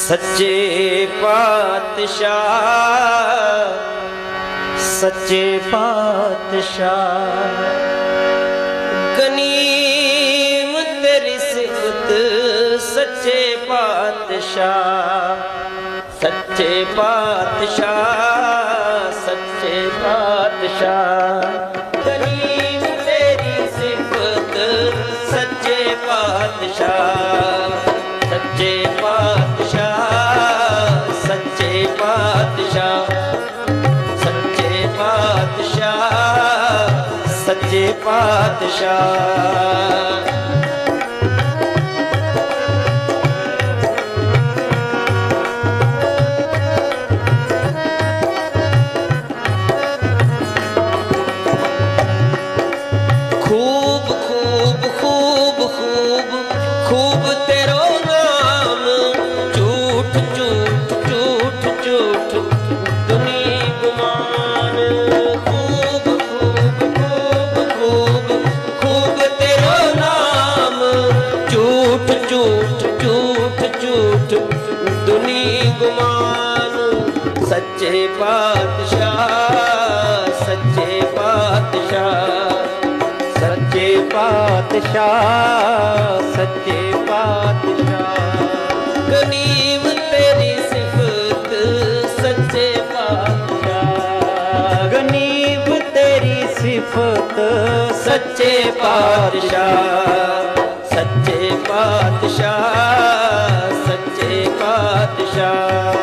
सच्चे पातशाह सच्चे पातशाह गनीम तेरी सिफत सच्चे पातशाह सच्चे पातशाह सच्चे पातशाह गनीम तेरी सिफत सच्चे पातशाह सच्चे पातशाह सच्चे पातशाह सच्चे पातशाह सच्चे पातशाह खूब तेरो नाम झूठ झूठ झूठ झूठ दुनी गुमान खूब खूब खूब खूब खूब तेरो नाम झूठ झूठ झूठ झूठ दुनी गुमान सच्चे पातशाह सच्चे पातशाह सच्चे पातशाह सच्चे पातशाह गनीम तेरी सिफत सच्चे पातशाह गनीम तेरी सिफत सच्चे पातशाह सच्चे पातशाह सच्चे पातशाह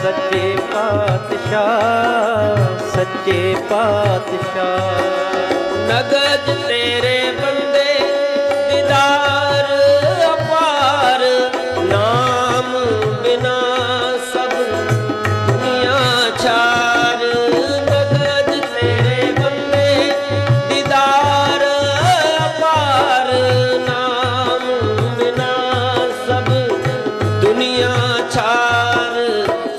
सच्चे पातशाह सच्चे पातशाह नगज तेरे बंदे दीदार अपार नाम बिना सब दुनिया छार नगज तेरे बंदे दीदार अपार नाम बिना सब दुनिया छार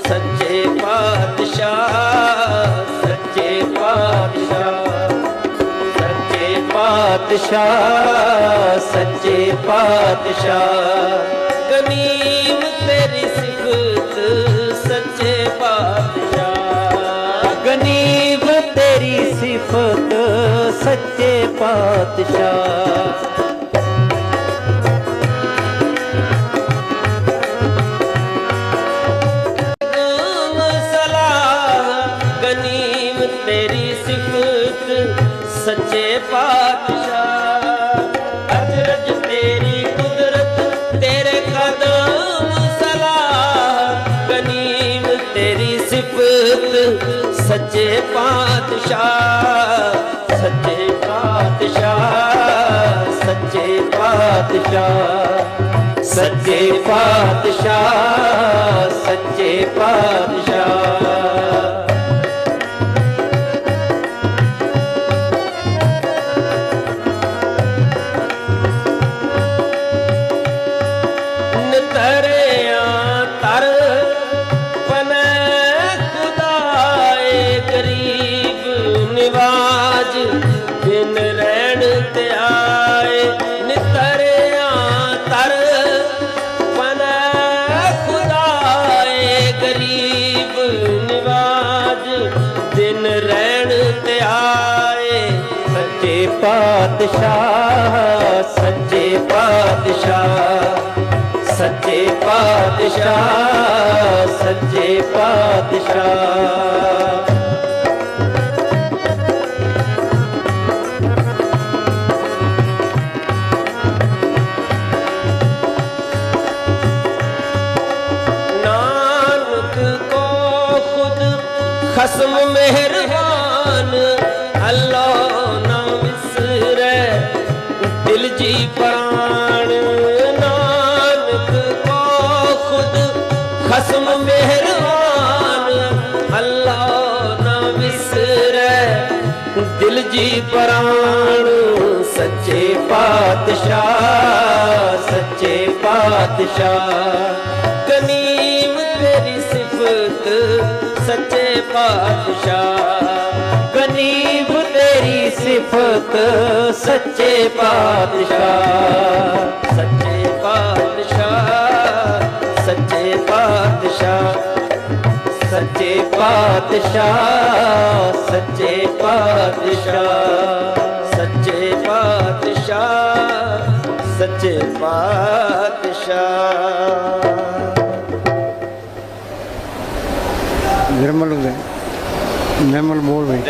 सच्चे पातशाह सच्चे पातशाह पातशाह सच्चे पातशाह गनीम तेरी सिफत सच्चे पातशाह गनीम तेरी सिफत सच्चे पातशाह गनीम तेरी सिफत सच्चे पातशाह अजरज तेरी कुदरत तेरे कदम सलाह गनीम तेरी सिफत सच्चे पातशाह सच्चे पातशाह सच्चे पातशाह सच्चे पातशाह सच्चे पातशाह दिन रहन ते आए नितरिया तर पन खुदाए गरीब निवाज दिन रहन ते आए सच्चे पातशाह सच्चे पातशाह सच्चे पातशाह सच्चे पातशाह खस्म मेहरबान अल्लाह ना विसरे दिल जी प्राण नानक को खुद खस्म मेहरबान अल्लाह ना विसरे दिल जी प्राण सच्चे पातशाह सच्चे पातशाह गनीम तेरी सिफत सच्चे पातशाह गनीम तेरी सिफत सच्चे पातशाह सच्चे पातशाह सच्चे पातशाह पातशाह सच्चे पातशाह सच्चे पातशाह सच्चे पातशाह। निर्मल निर्मल बोल भाई।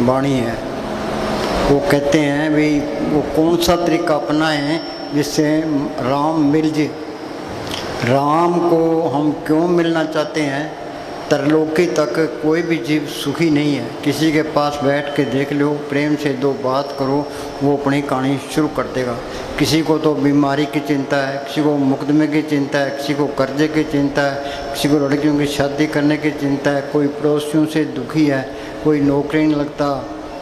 वाणी है। वो कहते हैं भाई वो कौन सा तरीका अपनाएं जिससे राम मिल जाए। राम को हम क्यों मिलना चाहते हैं? तरलोकी तक कोई भी जीव सुखी नहीं है। किसी के पास बैठ के देख लो, प्रेम से दो बात करो, वो अपनी कहानी शुरू कर देगा। किसी को तो बीमारी की चिंता है, किसी को मुकदमे की चिंता है, किसी को कर्जे की चिंता है, किसी को लड़कियों की शादी करने की चिंता है, कोई पड़ोसियों से दुखी है, कोई नौकरी नहीं लगता,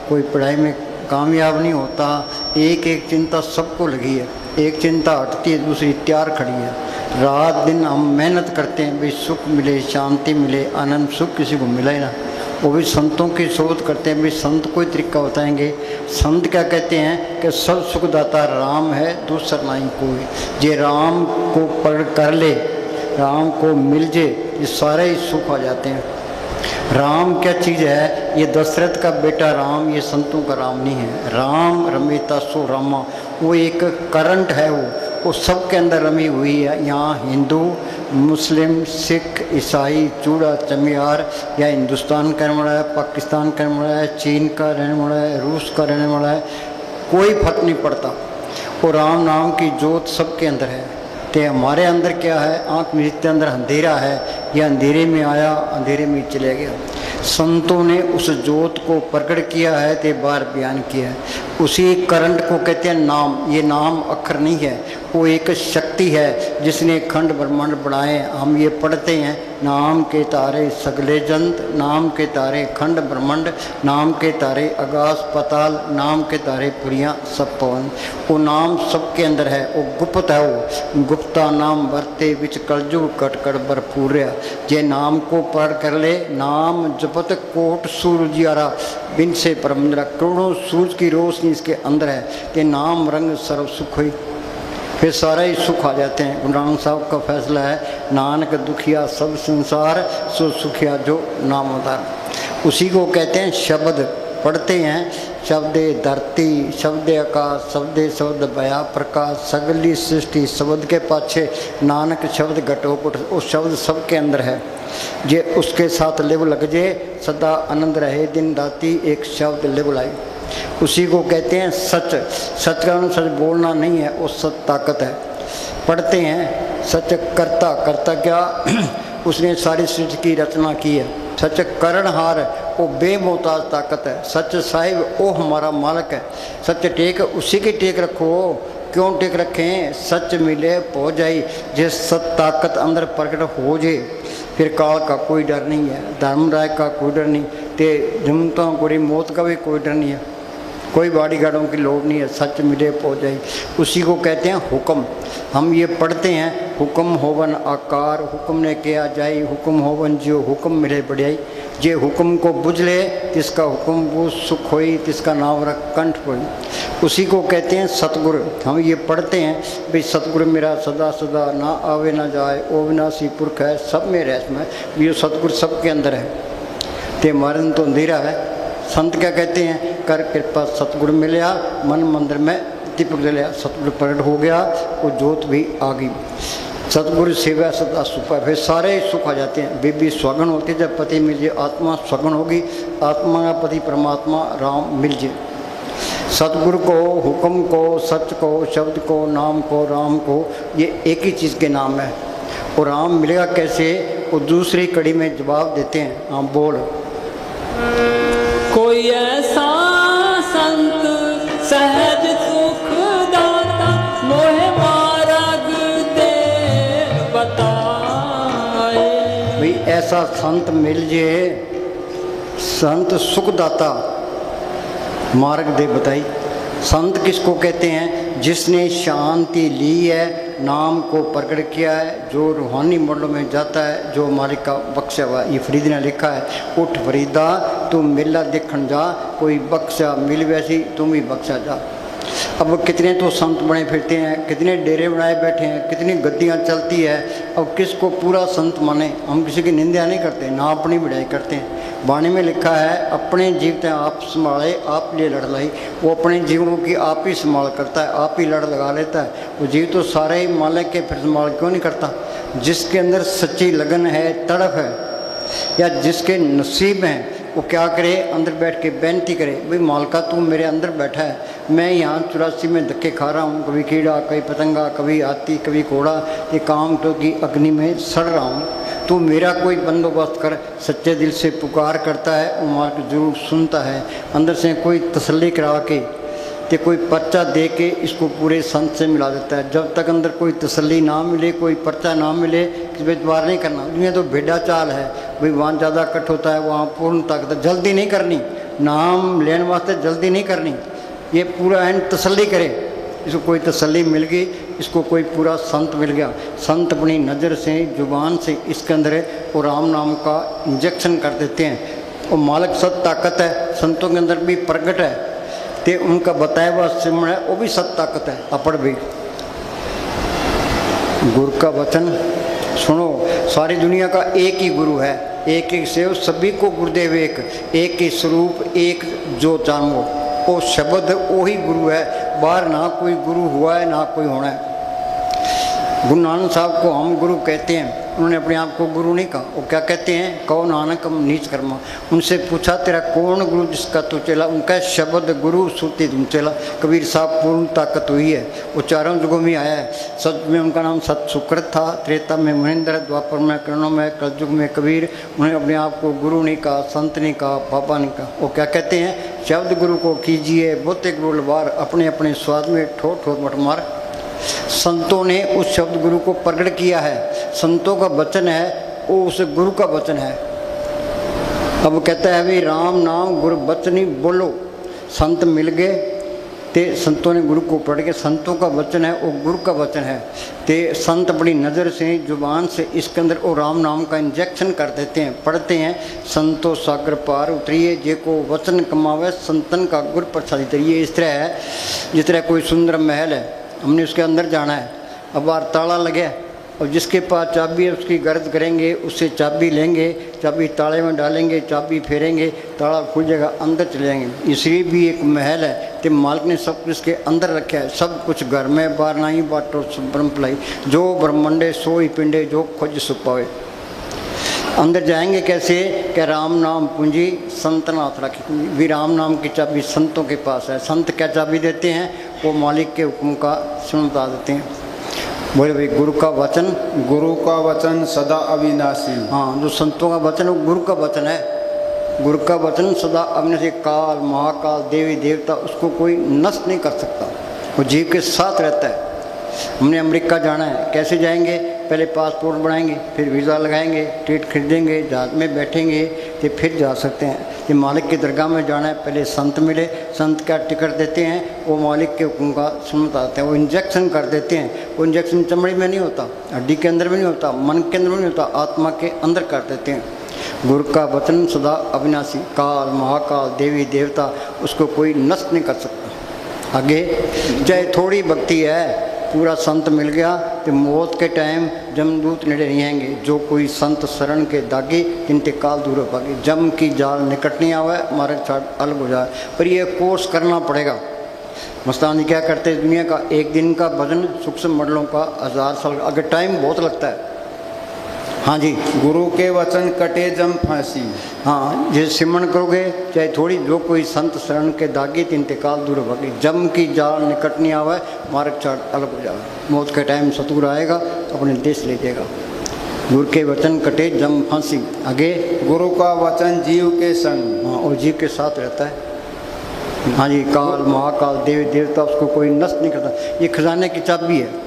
कोई पढ़ाई में कामयाब नहीं होता। एक एक चिंता सबको लगी है। एक चिंता हटती है, दूसरी तैयार खड़ी है। रात दिन हम मेहनत करते हैं भाई सुख मिले, शांति मिले, आनंद सुख किसी को मिला ही ना। वो भी संतों की शोध करते हैं भाई संत कोई तरीका बताएंगे। संत क्या कहते हैं कि सब सुखदाता राम है, दूसरा नहीं कोई। ये राम को पकड़ कर ले, राम को मिल जे, ये सारे ही सुख आ जाते हैं। राम क्या चीज़ है? ये दशरथ का बेटा राम, ये संतों का राम नहीं है। राम रमेता सो रामा, वो एक करंट है, वो सबके अंदर रमी हुई है। यहाँ हिंदू, मुस्लिम, सिख, ईसाई, चूड़ा चमियार, या हिंदुस्तान का रहने वाला है, पाकिस्तान का रहने वाला है, चीन का रहने वाला है, रूस का रहने वाला है, कोई फर्क नहीं पड़ता। वो राम नाम की जोत सबके अंदर है। तो हमारे अंदर क्या है? आँख मिचते अंदर अंधेरा है, यह अंधेरे में आया, अंधेरे में चले गया। संतों ने उस जोत को प्रकट किया है, ते बार बयान किया है। उसी करंट को कहते हैं नाम। ये नाम अक्षर नहीं है, वो एक शक्ति है जिसने खंड ब्रह्मांड बनाए। हम ये पढ़ते हैं, नाम के तारे सगले जंत, नाम के तारे खंड ब्रह्मांड, नाम के तारे आकाश पताल, नाम के तारे पुरियाँ सब पवन। वो नाम सबके अंदर है, वो गुप्त है। वो गुप्ता नाम वर्ते विच कलजुग कटकर भरपूर। ये नाम को पढ़ कर ले, नाम जपत कोट सूरज यारा, बिन से परमंदरा, करोड़ों सूरज की रोशनी इसके अंदर है। ये नाम रंग सर्व सुख हुई, फिर सारे ही सुख आ जाते हैं। गुरु नानक साहब का फैसला है, नानक दुखिया सब संसार, सो सुखिया जो नाम उधार। उसी को कहते हैं शब्द। पढ़ते हैं, शब्दे धरती, शब्दे आकाश, शब्दे शब्द भया प्रकाश, सगली सृष्टि शब्द के पाछे नानक शब्द घटोपुट। उस शब्द सबके अंदर है। जे उसके साथ लिव लग जे, सदा आनंद रहे दिन राती, एक शब्द लिव लाई। उसी को कहते हैं सच। सच का सच बोलना नहीं है, वो सच ताकत है। पढ़ते हैं सच करता, करता क्या? उसने सारी सृष्टि की रचना की है। सच करणहार, वो बेमोहताज ताकत है। सच साहिब, वो हमारा मालिक है। सच टेक, उसी की टेक रखो। क्यों टेक रखें? सच मिले हो जाए, जिस सत ताकत अंदर प्रकट हो जाए। फिर काल का कोई डर नहीं है, धर्मराय का कोई डर नहीं, ते जमता कोई मौत का भी कोई डर नहीं है, कोई बॉडी गार्डों की लोड़ नहीं है, सच मिले पहुँच जाए। उसी को कहते हैं हुक्म। हम ये पढ़ते हैं हुक्म होवन आकार, हुक्म ने किया जाए, हुक्म होवन जो हुक्म मिले बढ़ियाई। जे हुक्म को बुझ ले तिसका हुक्म वो सुख होई, तिसका नाम रख कंठ होई। उसी को कहते हैं सतगुरु। हम ये पढ़ते हैं भाई सतगुरु मेरा सदा सदा ना आवे ना जाए, ओ विनाशी पुरख है सब में रहस्म है। ये सतगुरु सबके अंदर है, ते मारन तो अंधेरा है। संत क्या कहते हैं, कर कृपा सतगुरु मिलया, मन मंदिर में दीपक जलिया। सतगुरु प्रकट हो गया, वो जोत भी आ गई। सतगुरु सेवा सदा सुख है, फिर सारे सुख आ जाते हैं। बेबी स्वगन होती है, जब पति मिल जाए आत्मा स्वगन होगी, आत्मा का पति परमात्मा राम मिल जाए। सतगुरु को, हुक्म को, सच को, शब्द को, नाम को, राम को, ये एक ही चीज़ के नाम है। और राम मिलेगा कैसे, वो दूसरी कड़ी में जवाब देते हैं। हाँ बोल। कोई ऐसा संत सहज सुख दाता, मोहे मार्ग दे बताए। भाई ऐसा संत मिल जाए, संत सुखदाता मार्ग दे बताई। संत किसको कहते हैं, जिसने शांति ली है, नाम को प्रकट किया है, जो रूहानी मंडलों में जाता है, जो मालिक का बख्शा हुआ। ये फरीद ने लिखा है, उठ फरीदा तू मेला देखन जा, कोई बख्शा मिल वैसी तुम ही बख्शा जा। अब कितने तो संत बने फिरते हैं, कितने डेरे बनाए बैठे हैं, कितनी गद्दियाँ चलती है। अब किसको पूरा संत माने। हम किसी की निंदा नहीं करते, ना अपनी बढ़ाई करते हैं। वाणी में लिखा है, अपने जीवते आप संभाले आप लिए लड़ लाई। वो अपने जीवनों की आप ही संभाल करता है, आप ही लड़ लगा लेता है। वो जीव तो सारे ही मालिक के, फिर संभाल क्यों नहीं करता। जिसके अंदर सच्ची लगन है, तड़प है, या जिसके नसीब हैं, वो क्या करे, अंदर बैठ के बेनती करे, भाई मालका तू मेरे अंदर बैठा है, मैं यहाँ 84 में धक्के खा रहा हूँ, कभी कीड़ा कभी पतंगा कभी हाथी कभी घोड़ा, ये काम तो की अग्नि में सड़ रहा हूँ, तू मेरा कोई बंदोबस्त कर। सच्चे दिल से पुकार करता है, वो मालिक जरूर सुनता है। अंदर से कोई तसल्ली करा के ते कोई पर्चा दे के इसको पूरे संत से मिला देता है। जब तक अंदर कोई तसल्ली ना मिले, कोई पर्चा ना मिले, किसी पे द्वार नहीं करना। दुनिया तो भेड़ा चाल है, भाई वहाँ ज़्यादा कट होता है, वहाँ पूर्ण ताकत, जल्दी नहीं करनी, नाम लेने वास्ते जल्दी नहीं करनी। ये पूरा है तसल्ली करे, इसको कोई तसल्ली मिल गई, इसको कोई पूरा संत मिल गया। संत अपनी नज़र से, जुबान से इसके अंदर वो राम नाम का इंजेक्शन कर देते हैं। और मालिक सत ताकत है, संतों के अंदर भी प्रगट है, ते उनका बताया हुआ सिमरण है, वो भी सत ताकत है, अपड़ भी। गुरु का वचन सुनो, सारी दुनिया का एक ही गुरु है, एक एक सेव सभी को गुरुदेव एक ही स्वरूप, एक जो जानो, वो शब्द वो ही गुरु है। बाहर ना कोई गुरु हुआ है ना कोई होना है। गुरु नानक साहब को हम गुरु कहते हैं, उन्होंने अपने आप को गुरु नहीं कहा। वो क्या कहते हैं, कहो नानक हम नीच कर्मा। उनसे पूछा तेरा कौन गुरु जिसका तू चला, उनका शब्द गुरु सूती तुम चला। कबीर साहब पूर्ण ताकत हुई है, वो चारों युगों में आया है। सच में उनका नाम सत सुकृत था, त्रेता में महेंद्र, द्वापर में कृष्ण में, कलयुग में कबीर। उन्होंने अपने आप को गुरु नहीं कहा, संत नहीं कहा, बाबा नहीं कहा। वो क्या कहते हैं, शब्द गुरु को कीजिए बोते गुरु लबार, अपने अपने स्वाद में ठोर ठोर मट मार। संतों ने उस शब्द गुरु को प्रकट किया है, संतों का वचन है, वो उस गुरु का वचन है। अब कहता है भाई राम नाम गुरु वचनी बोलो। संत मिल गए ते संतों ने गुरु को पढ़ के, संतों का वचन है वो गुरु का वचन है। ते संत अपनी नज़र से, जुबान से इसके अंदर वो राम नाम का इंजेक्शन कर देते हैं, पढ़ते हैं। संतो सागर पार उतरिए, जे को वचन कमावे, संतन का गुर प्रसादी तरिए। इस तरह है जिस तरह कोई सुंदर महल है, हमने उसके अंदर जाना है, अब बाहर ताला लगे, और जिसके पास चाबी है उसकी गर्द करेंगे, उससे चाबी लेंगे, चाबी ताले में डालेंगे, चाबी फेरेंगे, ताला खुल जाएगा, अंदर चले जाएंगे। इसलिए भी एक महल है, तो मालिक ने सब कुछ इसके अंदर रखा है। सब कुछ घर में, बाहर नहीं बाटो ब्रह्म पलाई, जो ब्रह्मंडे सो ही पिंडे, जो खोज सुपावे। अंदर जाएंगे कैसे, क्या राम नाम पूंजी संतन हाथ रखी पूंजी। भी राम नाम की चाबी संतों के पास है। संत क्या चाबी देते हैं, वो मालिक के हुक्म का सुनता देते हैं। बोले भाई गुरु का वचन, गुरु का वचन सदा अविनाशी। हाँ, जो संतों का वचन वो गुरु का वचन है। गुरु का वचन सदा अविनाशी, काल महाकाल देवी देवता उसको कोई नष्ट नहीं कर सकता, वो जीव के साथ रहता है। हमने अमेरिका जाना है, कैसे जाएंगे, पहले पासपोर्ट बनाएंगे, फिर वीज़ा लगाएंगे, टिकट खरीदेंगे, जहाज में बैठेंगे तो फिर जा सकते हैं। ये मालिक की दरगाह में जाना है, पहले संत मिले, संत क्या टिकट देते हैं, वो मालिक के हुक्म का सुनते हैं। वो इंजेक्शन कर देते हैं, वो इंजेक्शन चमड़ी में नहीं होता, हड्डी के अंदर भी नहीं होता, मन के अंदर भी नहीं होता, आत्मा के अंदर कर देते हैं। गुरु का वचन सदा अविनाशी, काल महाकाल देवी देवता उसको कोई नष्ट नहीं कर सकता। आगे चाहे थोड़ी भक्ति है, पूरा संत मिल गया तो मौत के टाइम जमदूत नेड़े नहीं आएंगे। जो कोई संत शरण के दागी तिनते काल दूर हो पाएगी। जम की जाल निकट नहीं आवे, मार्ग छाट अलग हो जाए, पर ये कोर्स करना पड़ेगा। मस्तान जी क्या करते हैं, दुनिया का एक दिन का भजन सूक्ष्म मंडलों का 1000 साल, अगर टाइम बहुत लगता है। हाँ जी, गुरु के वचन कटे जम फांसी। हाँ, जैसे सिमरन करोगे चाहे थोड़ी, जो कोई संत शरण के दागी तिनते काल दूर भागी। जम की जाल निकट नहीं आवे, मार्ग चाट अलग हो जाए। मौत के टाइम सतुर आएगा, अपने देश ले जाएगा। गुरु के वचन कटे जम फांसी। आगे गुरु का वचन जीव के संग। हाँ, और जीव के साथ रहता है। हाँ जी, काल महाकाल देवी देवता उसको कोई नष्ट नहीं करता। ये खजाने की चाबी है।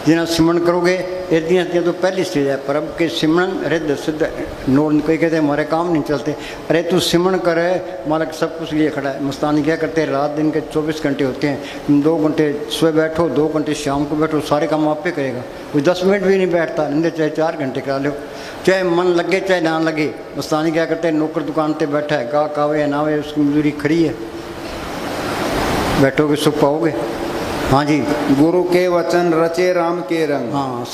जिन्हें सिमरन करोगे हृदय तो पहली स्टेज है। प्रभु के सिमरन हृदय सिद्ध नोर। कोई कहते हैं हमारे काम नहीं चलते, अरे तू सिमरन कर, मालिक सब कुछ लिए खड़ा है। मस्तानी क्या करते हैं, रात दिन के 24 घंटे होते हैं। 2 घंटे सुबह बैठो, 2 घंटे शाम को बैठो, सारे काम आप पे करेगा। कोई 10 मिनट भी नहीं बैठता, नहीं चाहे 4 घंटे करा लो, चाहे मन लगे चाहे ना लगे। मस्तानी क्या करते हैं, नौकर दुकान पर बैठा है, गाहक आवे या ना आवे उसकी मजदूरी खड़ी है, बैठोगे सुख पाओगे। हाँ जी, गुरु के वचन रचे राम के रंग। हाँ,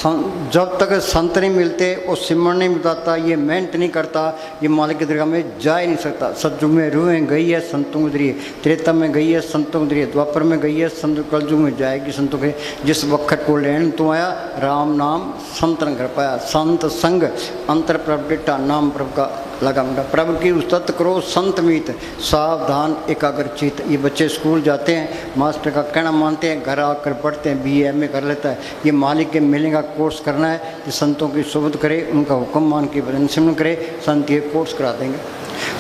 जब तक संत नहीं मिलते और सिमरन नहीं बताता, ये मेहनत नहीं करता, ये मालिक की दरगाह में जा ही नहीं सकता। सतयुग में रूहें गई है संतों की दरिए, त्रेता में गई है संतों की दरिए, द्वापर में गई है संत, कलयुग में जाएगी संतों के। जिस वक्त को लेन तो आया, राम नाम संत न कर पाया। संत संग अंतर प्रभ डिट्टा, नाम प्रभु का लगा मुंडा। प्रभु की उस्तत करो संत मीत, सावधान एकाग्र चित। ये बच्चे स्कूल जाते हैं, मास्टर का कहना मानते हैं, घर आकर पढ़ते हैं, BA MA कर लेता है। ये मालिक के मिलने का कोर्स करना है, कि संतों की सोबत करे, उनका हुक्म मान के भजन सिमरन करे, संत ये कोर्स करा देंगे।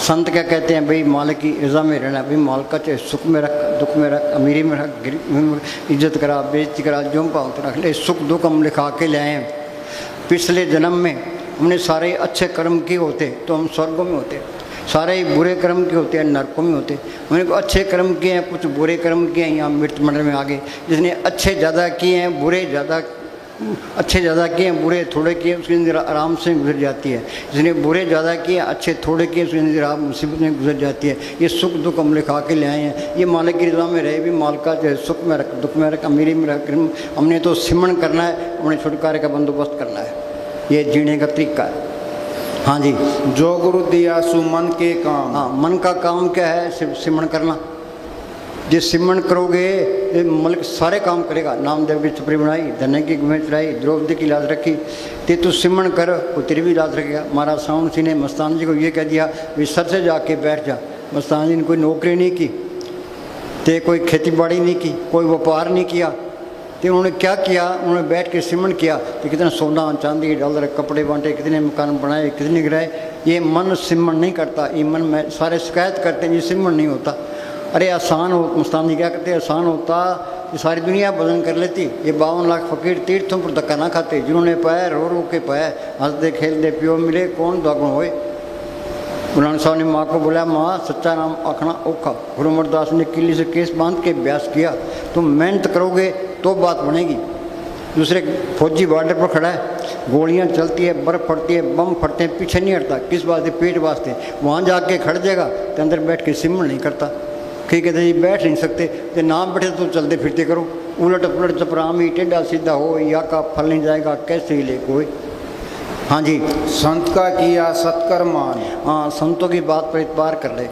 संत क्या कहते हैं, भाई मालिक की रज़ा में रहना। भाई मालिक का चाहे सुख में रख, दुख में रख, अमीरी में रख, गरीब में, इज्जत करा, बेइज्जती करा, जो पाओ रख ले। सुख दुख हम लिखा के ले आए। पिछले जन्म में हमने सारे अच्छे कर्म किए होते तो हम स्वर्गों में होते, सारे ही बुरे कर्म के होते हैं नरकों में होते। हमने कुछ अच्छे कर्म किए हैं, कुछ बुरे कर्म किए हैं, यहाँ मृत्यु मंडल में आ गए। जिसने अच्छे ज़्यादा किए हैं, बुरे ज़्यादा, अच्छे ज़्यादा किए हैं, बुरे थोड़े किए, उसकी ज़िंदगी आराम से गुजर जाती है। जिसने बुरे ज़्यादा किए, अच्छे थोड़े किए, उसकी ज़िंदगी आराम मुसीबत में गुजर जाती है। ये सुख दुख हम लिखा के ले आए हैं। ये मालिक की रज़ा में रहे भी, मालिका जो है सुख में रख, दुख में रख, अमीरी में रख। हमने तो सिमरन करना है, अपने छुटकारे का बंदोबस्त करना है। ये जीने का तरीका है। हाँ जी, जो गुरु दिया सु मन के काम। हाँ, मन का काम क्या है, सिमरन करना। जिस सिमरन करोगे ये मलिक सारे काम करेगा। नामदेव की छपरी बनाई, धन्य की गुमें चढ़ाई, द्रौपदी की लाज रखी, ते तू सिमरन कर, वो तेरी भी लाज रखेगा। महाराज सावन सिंह ने मस्तान जी को ये कह दिया, वे सर से जाके बैठ जा। मस्तान जी ने कोई नौकरी नहीं की, ते कोई खेती बाड़ी नहीं की, कोई व्यापार नहीं किया, तो उन्होंने क्या किया, उन्होंने बैठ के सिमरन किया। तो कितना सोना चांदी डॉलर कपड़े बांटे, कितने मकान बनाए, कितने गिराए। ये मन सिमरन नहीं करता। ये मन में सारे शिकायत करते हैं, ये सिमरन नहीं होता। अरे आसान हो, मस्तान जी क्या कहते हैं, आसान होता ये सारी दुनिया भजन कर लेती। ये 52 लाख फकीर तीर्थों पर धक्का ना खाते। जिन्होंने पाया रो रो के पाया, हंसदे खेलते प्यो मिले, कौन दागुण होए। गुरु नानक साहब ने माँ को बोला, माँ सच्चा नाम आखना औखा। गुरु अमरदास ने किले से केस बांध के अभ्यास किया। तुम मेहनत करोगे तो बात बनेगी। दूसरे फौजी बॉर्डर पर खड़ा है, गोलियां चलती है, बर्फ पड़ती है, बम फटते हैं, पीछे नहीं हटता। किस बात से, पेट वास्ते। वहाँ जाके खड़ जाएगा तो अंदर बैठ के सिमरन नहीं करता। कहीं कहते जी बैठ नहीं सकते, तो ना बैठे तो चलते फिरते करो। उलट पुलट चपरामी टेढ़ा सीधा हो, या का फल नहीं जाएगा, कैसे ही ले कोई। हाँ जी, संत का किया सत्कर मान। हाँ, संतों की बात पर इतबार कर ले।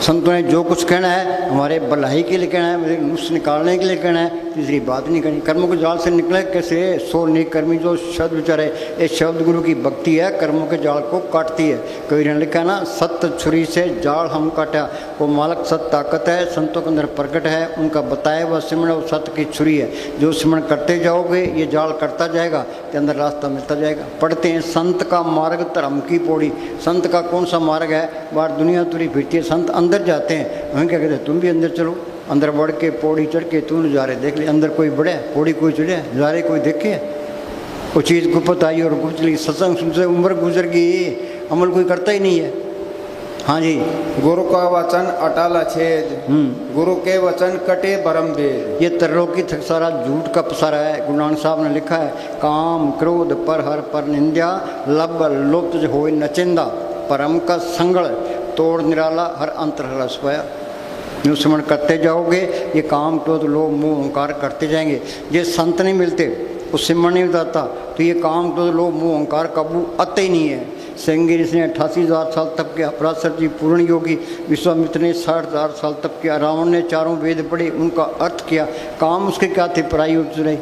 संतों ने जो कुछ कहना है हमारे भलाई के लिए कहना है, मेरे नुस्ख निकालने के लिए कहना है। तीसरी बात नहीं करनी। कर्मों के जाल से निकले कैसे, सो नेक कर्मी जो शब्द विचारे। ये शब्द गुरु की भक्ति है, कर्मों के जाल को काटती है। कई ने लिखा ना, सत्य छुरी से जाल हम काटा। वो मालक सत्य ताकत है, संतों के अंदर प्रकट है। उनका बताया हुआ सिमरन वो सत्य की छुरी है। जो सिमरन करते जाओगे ये जाल कटता जाएगा, के अंदर रास्ता मिलता जाएगा। पढ़ते हैं संत का मार्ग धर्म की पौड़ी। संत का कौन सा मार्ग है, बाहर दुनिया तुरी फिरती है, संत अंदर जाते हैं। हमें क्या कहते हैं, तुम भी अंदर चलो। अंदर बढ़ के पौड़ी चढ़ के तू नज़ारे देख ले। अंदर कोई बढ़े, पौड़ी कोई चढ़े, नज़ारे कोई देखे। वो चीज़ गुप्त आई और गुप्त ली। सत्संग सुनते उम्र गुजर गई, अमल कोई करता ही नहीं है। हाँ जी। गुरु का वचन अटल अछेद, गुरु के वचन कटे परम वेद। ये तरलोकी सारा झूठ का पसारा है। गुरु नानक साहब ने लिखा है, काम क्रोध पर हर पर निंदा, लब लुप्त होए नचिंदा, परम का संगड़ तोड़ निराला हर अंतर रस पाया। यूँ स्मरण करते जाओगे, ये काम क्रोध लोभ मोह अहंकार करते जाएंगे। ये संत नहीं मिलते, वो सिमरण नहीं बताता, तो ये काम क्रोध लोभ मोह अहंकार काबू आते ही नहीं है। सेंगिर ने 88,000 साल तप किया, पराशर जी पूर्ण योगी, विश्वामित्र ने 60,000 साल तप किया, रावण ने 4 वेद पढ़े, उनका अर्थ किया। काम उसके क्या थे? पराई औरत रही।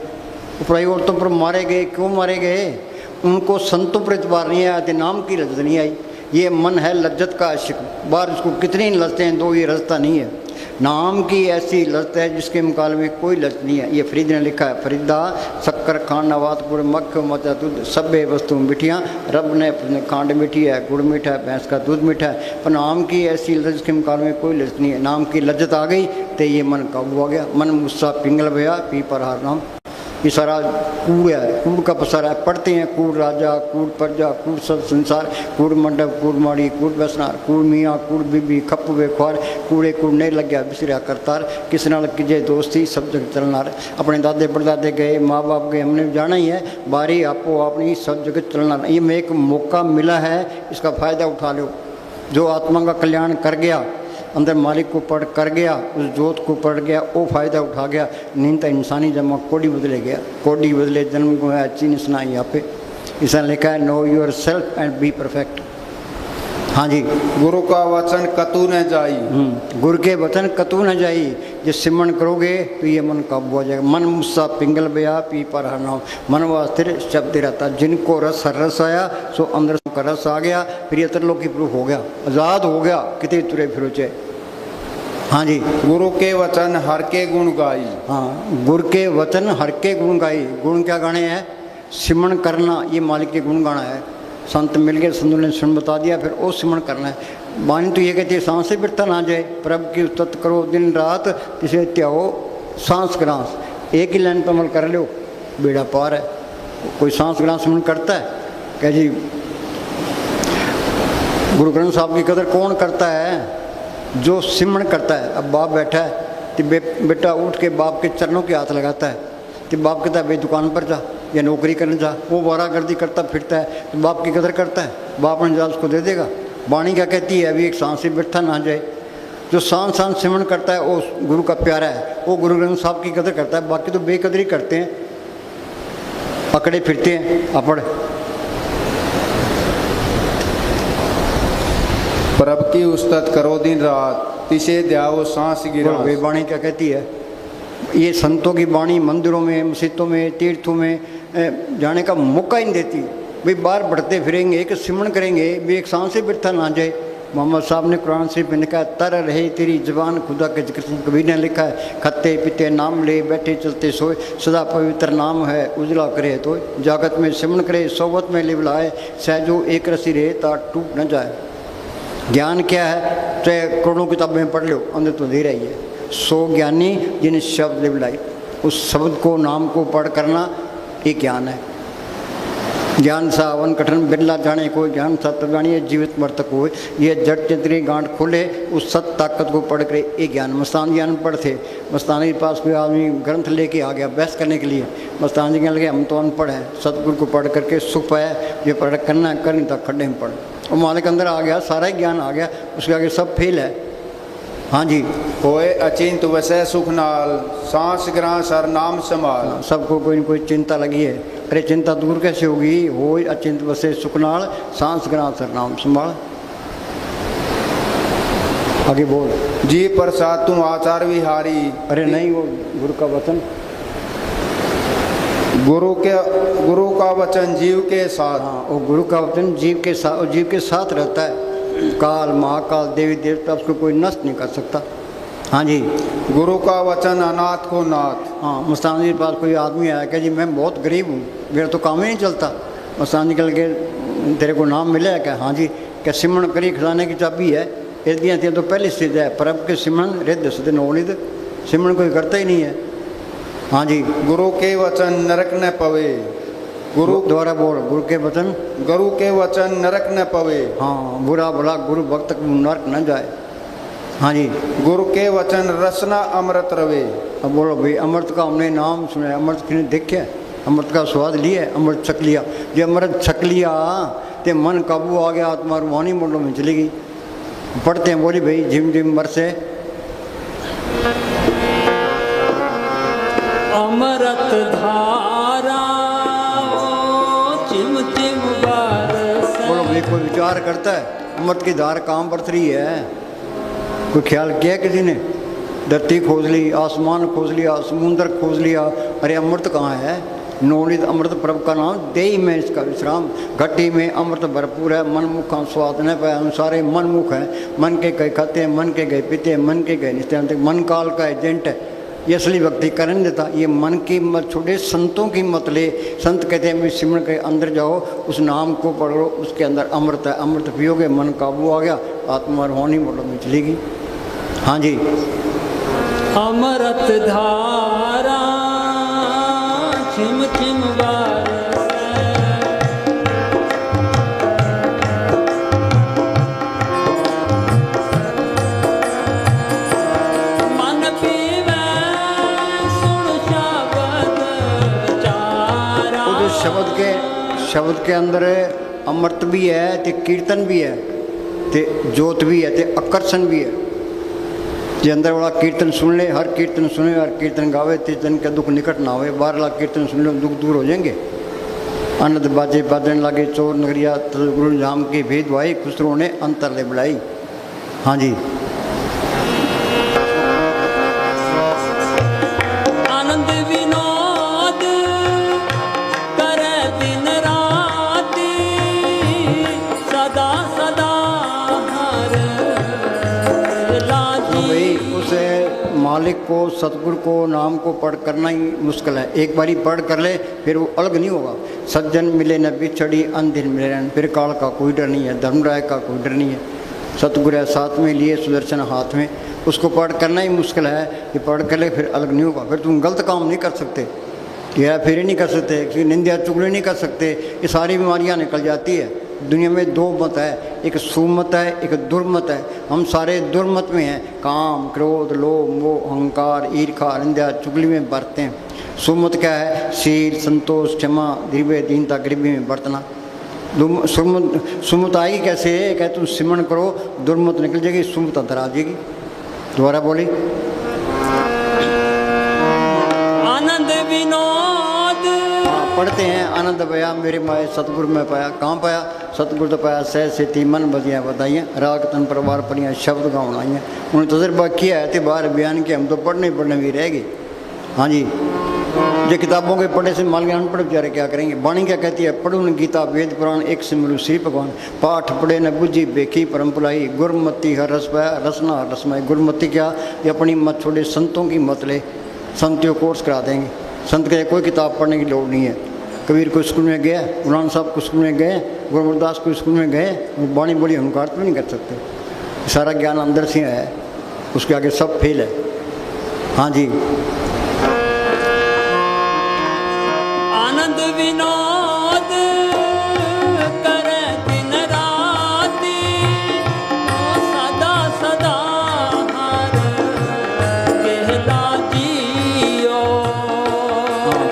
पराई औरतों पर मारे गए। क्यों मारे गए? उनको संतों पर इतबार नहीं आया, नाम की लज्जत नहीं आई। ये मन है लज्जत का आशिक, बाहर उसको कितनी लज्जतें हैं, दो ये रजता नहीं है। नाम की ऐसी लज्जत है जिसके मुकाबले में कोई लज्जत नहीं है। ये फरीद ने लिखा है, फरीदा शक्कर खांड नवात गुड़ मक्ख मचा दूध सभ्य वस्तु मिठियाँ, रब ने खांड मीठी है, गुड़ मीठा है, भैंस का दूध मीठा है। पर नाम की ऐसी लज्जत के मुकाबले में कोई लज्जत नहीं है। नाम की लज्जत आ गई तो ये मन काबू आ गया। मन मुस्सा पिंगल भया पी पर हार नाम। ये सारा कूड़ है, कूड़ का पसारा है। पढ़ते हैं कूड़ राजा, कूड़ प्रजा, कूड़ सब संसार, कूड़ मंडप, कूड़ माड़ी, कूड़ बसनार, कूड़ मियाँ, कूड़ बीबी, खप वे ख्वार, कूड़े कूड़ नहीं लग गया बिसरिया करतार, किस नाल किजे दोस्ती सब जग चलनार। अपने दादे परदादे गए, माँ बाप गए, हमने जाना ही है, बारी आपो अपनी सब जगह चलना। ये में एक मौका मिला है, इसका फ़ायदा उठा लो। जो आत्मा का कल्याण कर गया, अंदर मालिक को पढ़ कर गया, उस जोत को पढ़ गया, वो फ़ायदा उठा गया। नींद इंसानी जमा कोडी बदले गया, कोडी बदले जन्म को है चीन सुना। यहाँ पे इसने लिखा है, know your self and be perfect. हाँ जी। गुरु का वचन कतू न जाई, गुरु के वचन कतू न जाई। जो सिमरण करोगे तो ये मन काबू आ जाएगा। मन मुस्सा पिंगल बया पी पर हर नाम, मन वास्तिर शब्द रहता। जिनको रस हर रस आया सो अंदर का रस आ गया, फिर ये त्रिलोकी प्रूफ हो गया, आज़ाद हो गया, कितने तुरे फिरो चे। हाँ जी। गुरु के वचन हर के गुण गाई। हाँ, गुरु के वचन हर के गुण गाई। गुण क्या गाने हैं? सिमरण करना, ये मालिक के गुण गाना है। संत मिल गए, संतों ने सुन बता दिया, फिर वो सिमरण करना है। वाणी तो ये कहती है, सांस से बिरता ना जाए, प्रभ की उस्तत करो दिन रात, इसे त्याओ सांस ग्रास। एक ही लाइन पर अमल कर लो, बेड़ा पार है। कोई सांस ग्रास सिमरण करता है क्या जी? गुरु ग्रंथ साहब की कदर कौन करता है? जो सिमरण करता है। अब बाप बैठा है तो बेटा उठ के बाप के चरणों के हाथ लगाता है, तो बाप कहता है भाई दुकान पर जा या नौकरी करने जा। वो वारागर्दी करता फिरता है, तो बाप की कदर करता है, बाप ने जा उसको दे देगा। वाणी क्या कहती है? अभी एक सांस से बैठा ना जाए। जो सांस सांस सिमरण करता है वो गुरु का प्यारा है, वो गुरु ग्रंथ साहब की कदर करता है। बाकी तो बेकदरी करते हैं, पकड़े फिरते हैं अपड़। प्रभ की उस्तत करो दिन रात, तिसे द्याओ सांस गिरा। वे वाणी क्या कहती है? ये संतों की वाणी मंदिरों में, मस्जिदों में, तीर्थों में जाने का मौका ही नहीं देती। भाई बाहर बढ़ते फिरेंगे, एक सिमरण करेंगे, भी एक सांस से बिरथा ना जाए। मोहम्मद साहब ने कुरान शरीफ में लिखा है, तर रहे तेरी जबान खुदा के जिक्र से। कबीर ने लिखा है, खत्ते पीते नाम ले, बैठे चलते सोए, सदा पवित्र नाम है उजला करे तो। जागत में सिमरण करे, सोबत में लिवलाए, सहजो एक रसी रहे ता टूट न जाए। ज्ञान क्या है? चाहे करोड़ों किताबें पढ़ लो, अंदर तो दे रही है। 100 ज्ञानी जिन्हें शब्द लिवलाई, उस शब्द को नाम को पढ़ करना ये ज्ञान है। ज्ञान सा अवन कठिन बिरला जाने को, ज्ञान सा तब जानिए जीवित मर्तक हो। ये जड़ चिंतरी गांठ खोले, उस सत ताकत को पढ़ कर ये ज्ञान। मस्तान जी अनपढ़ थे, मस्तानी के पास कोई आदमी ग्रंथ लेके आ गया बहस करने के लिए। मस्तान जी कहने लगे, हम तो अनपढ़ हैं, सतगुरु को पढ़ करके सुख पाया, ये पढ़ करना है, कर नहीं था खड्डे में पढ़। और मालिक अंदर आ गया, सारा ही ज्ञान आ गया, उसके आगे सब फेल है। हाँ जी। होए अचिंत वसै सुख नाल, सांस ग्रां सर नाम संभाल। सबको कोई न कोई चिंता लगी है। अरे चिंता दूर कैसे होगी? होए अचिंत वसै सुख नाल, सांस ग्रां सर नाम संभाल। आगे बोल। जी प्रसाद तुम आचार विहारी। अरे नहीं, वो गुरु का वचन, गुरु का वचन जीव के साथ। हाँ, वो गुरु का वचन जीव के साथ रहता है। काल महाकाल देवी देवता उसको कोई नष्ट नहीं कर सकता। हाँ जी। गुरु का वचन अनाथ को नाथ। हाँ, मस्तान जी के पास कोई आदमी आया कि जी मैं बहुत गरीब हूँ, मेरा तो काम ही नहीं चलता। मस्तान जी कल के तेरे को नाम मिला है क्या? हाँ जी। क्या सिमरण करी खजाने की चाबी है, दिया तो पहले स्थित है। परब के सिमरण रिद्ध सिद्ध नवनिध, सिमरण कोई करता ही नहीं है। हाँ जी। गुरु के वचन नरक न पवे। गुरु द्वारा बोल, गुरु के वचन, गुरु के वचन नरक न पवे। हाँ, बुरा भला गुरु भक्त को नरक न जाए। हाँ जी, गुरु के वचन रसना अमृत रवे। अब बोलो भाई, अमृत का हमने नाम सुना है, अमृत किसने देखा है, अमृत का स्वाद लिया है, अमृत छक लिया। जो अमृत छक लिया तो मन काबू आ गया, आत्मा रूहानी मंडलों में चली गई। पढ़ते हैं, बोली भाई, झिम झिम बरसे अमृत धारा चिम चिम बरसे। बोलो भाई, कोई विचार करता है अमृत की धार कहाँ बरस रही है? कोई ख्याल किया किसी ने? धरती खोज ली, आसमान खोज लिया, समुद्र खोज लिया, अरे अमृत कहाँ है? नोनित अमृत प्रभु का नाम देही में इसका विश्राम। घटी में अमृत भरपूर है, मन मुखा स्वाद न पाया। हम सारे मन मुख हैं, मन के गए खाते हैं, मन के गए पीते हैं, मन के गए नित्यानंद। मन काल का एजेंट है, ये असली भक्ति करने देता। ये मन की मत छोड़े, संतों की मत ले। संत कहते हैं सिमरन के अंदर जाओ, उस नाम को पढ़ो, उसके अंदर अमृत है। अमृत पियोगे, मन काबू आ गया, आत्मा रूहानी मंडल में चलेगी। हाँ जी, अमृत धारा छिम छिम बरसे। मन पीवे सुन शब्द चारा। वो जो शब्द के अंदर अमृत भी है, ते कीर्तन भी है, ते जोत भी है, ते आकर्षण भी है। जे अंदर वाला कीर्तन सुन ले, हर कीर्तन सुने, हर कीर्तन गावे, ते जन का दुख निकट ना होवे। बारला कीर्तन सुन लो, दुख दूर हो जाएंगे। आनंद बाजे बाजन लागे, चोर नगरिया गुरु जाम के भेद भाई, खुसरो ने अंतर ले बुलाई। हाँ जी, आनंद विनोद करे दिन राति, सदा सदा हर लाजी। भाई उस मालिक को, सतगुरु को, नाम को पढ़ करना ही मुश्किल है। एक बारी पढ़ कर ले, फिर वो अलग नहीं होगा। सज्जन मिले न बिछड़ी, अंधिन मिले न। फिर काल का कोई डर नहीं है, धर्मराय का कोई डर नहीं है। सतगुरु साथ में लिए, सुदर्शन हाथ में, उसको पढ़ करना ही मुश्किल है। कि पढ़ कर ले, फिर अलग नहीं होगा। फिर तुम गलत काम नहीं कर सकते, हेरा फेरी नहीं कर सकते, किसी निंदा चुगली नहीं कर सकते। ये सारी बीमारियाँ निकल जाती है। दुनिया में दो मत है, एक सुमत है, एक दुर्मत है। हम सारे दुर्मत में हैं। काम, क्रोध, लोभ, मोह, अहंकार, ईर्खा, निंदा चुगली में बरतते हैं। सुमत क्या है? शील, संतोष, क्षमा, धीरज, दीनता, गरीबी में बरतना। सुमत आएगी कैसे? कहते तुम सिमरन करो, दुर्मत निकल जाएगी, सुमत अंदर आ जाएगी। दोबारा बोली, आनंद विनोद। पढ़ते हैं, आनंद पाया मेरे माए सतगुरु में पाया। कहाँ पाया? सतगुरु तो पाया। सह सेती मन बदियाँ बताइए, राग तन परिवार पढ़ियाँ, शब्द गाँव आइए। उन्होंने तजर्बा किया है, तो बाहर बयान किया। हम तो पढ़ने भी रहेगी। हाँ जी, जो किताबों के पढ़े से मान लिया, अनपढ़ बेचारे क्या करेंगे? वाणी क्या कहती है? पढ़ू न गीता वेद पुराण, एक से मिलू श्री भगवान। पाठ पढ़े न बुझी बेखी परम्पलाई, गुरमति हर रस पाया, रसना हर रसमाई। गुरमति क्या? ये अपनी मत छोड़े, संतों की मत ले। संत कोर्स करा देंगे। संत के कोई किताब पढ़ने की लोड़ नहीं है। कबीर को स्कूल में गया, गुरु साहब को स्कूल में गए, गुरु अमरदास को स्कूल में गए, वो वाणी बोली हंकार तो नहीं कर सकते। सारा ज्ञान अंदर से है, उसके आगे सब फेल है। हाँ जी, आनंद विनोद करे दिन राति, सदा सदा हर कहला जियो।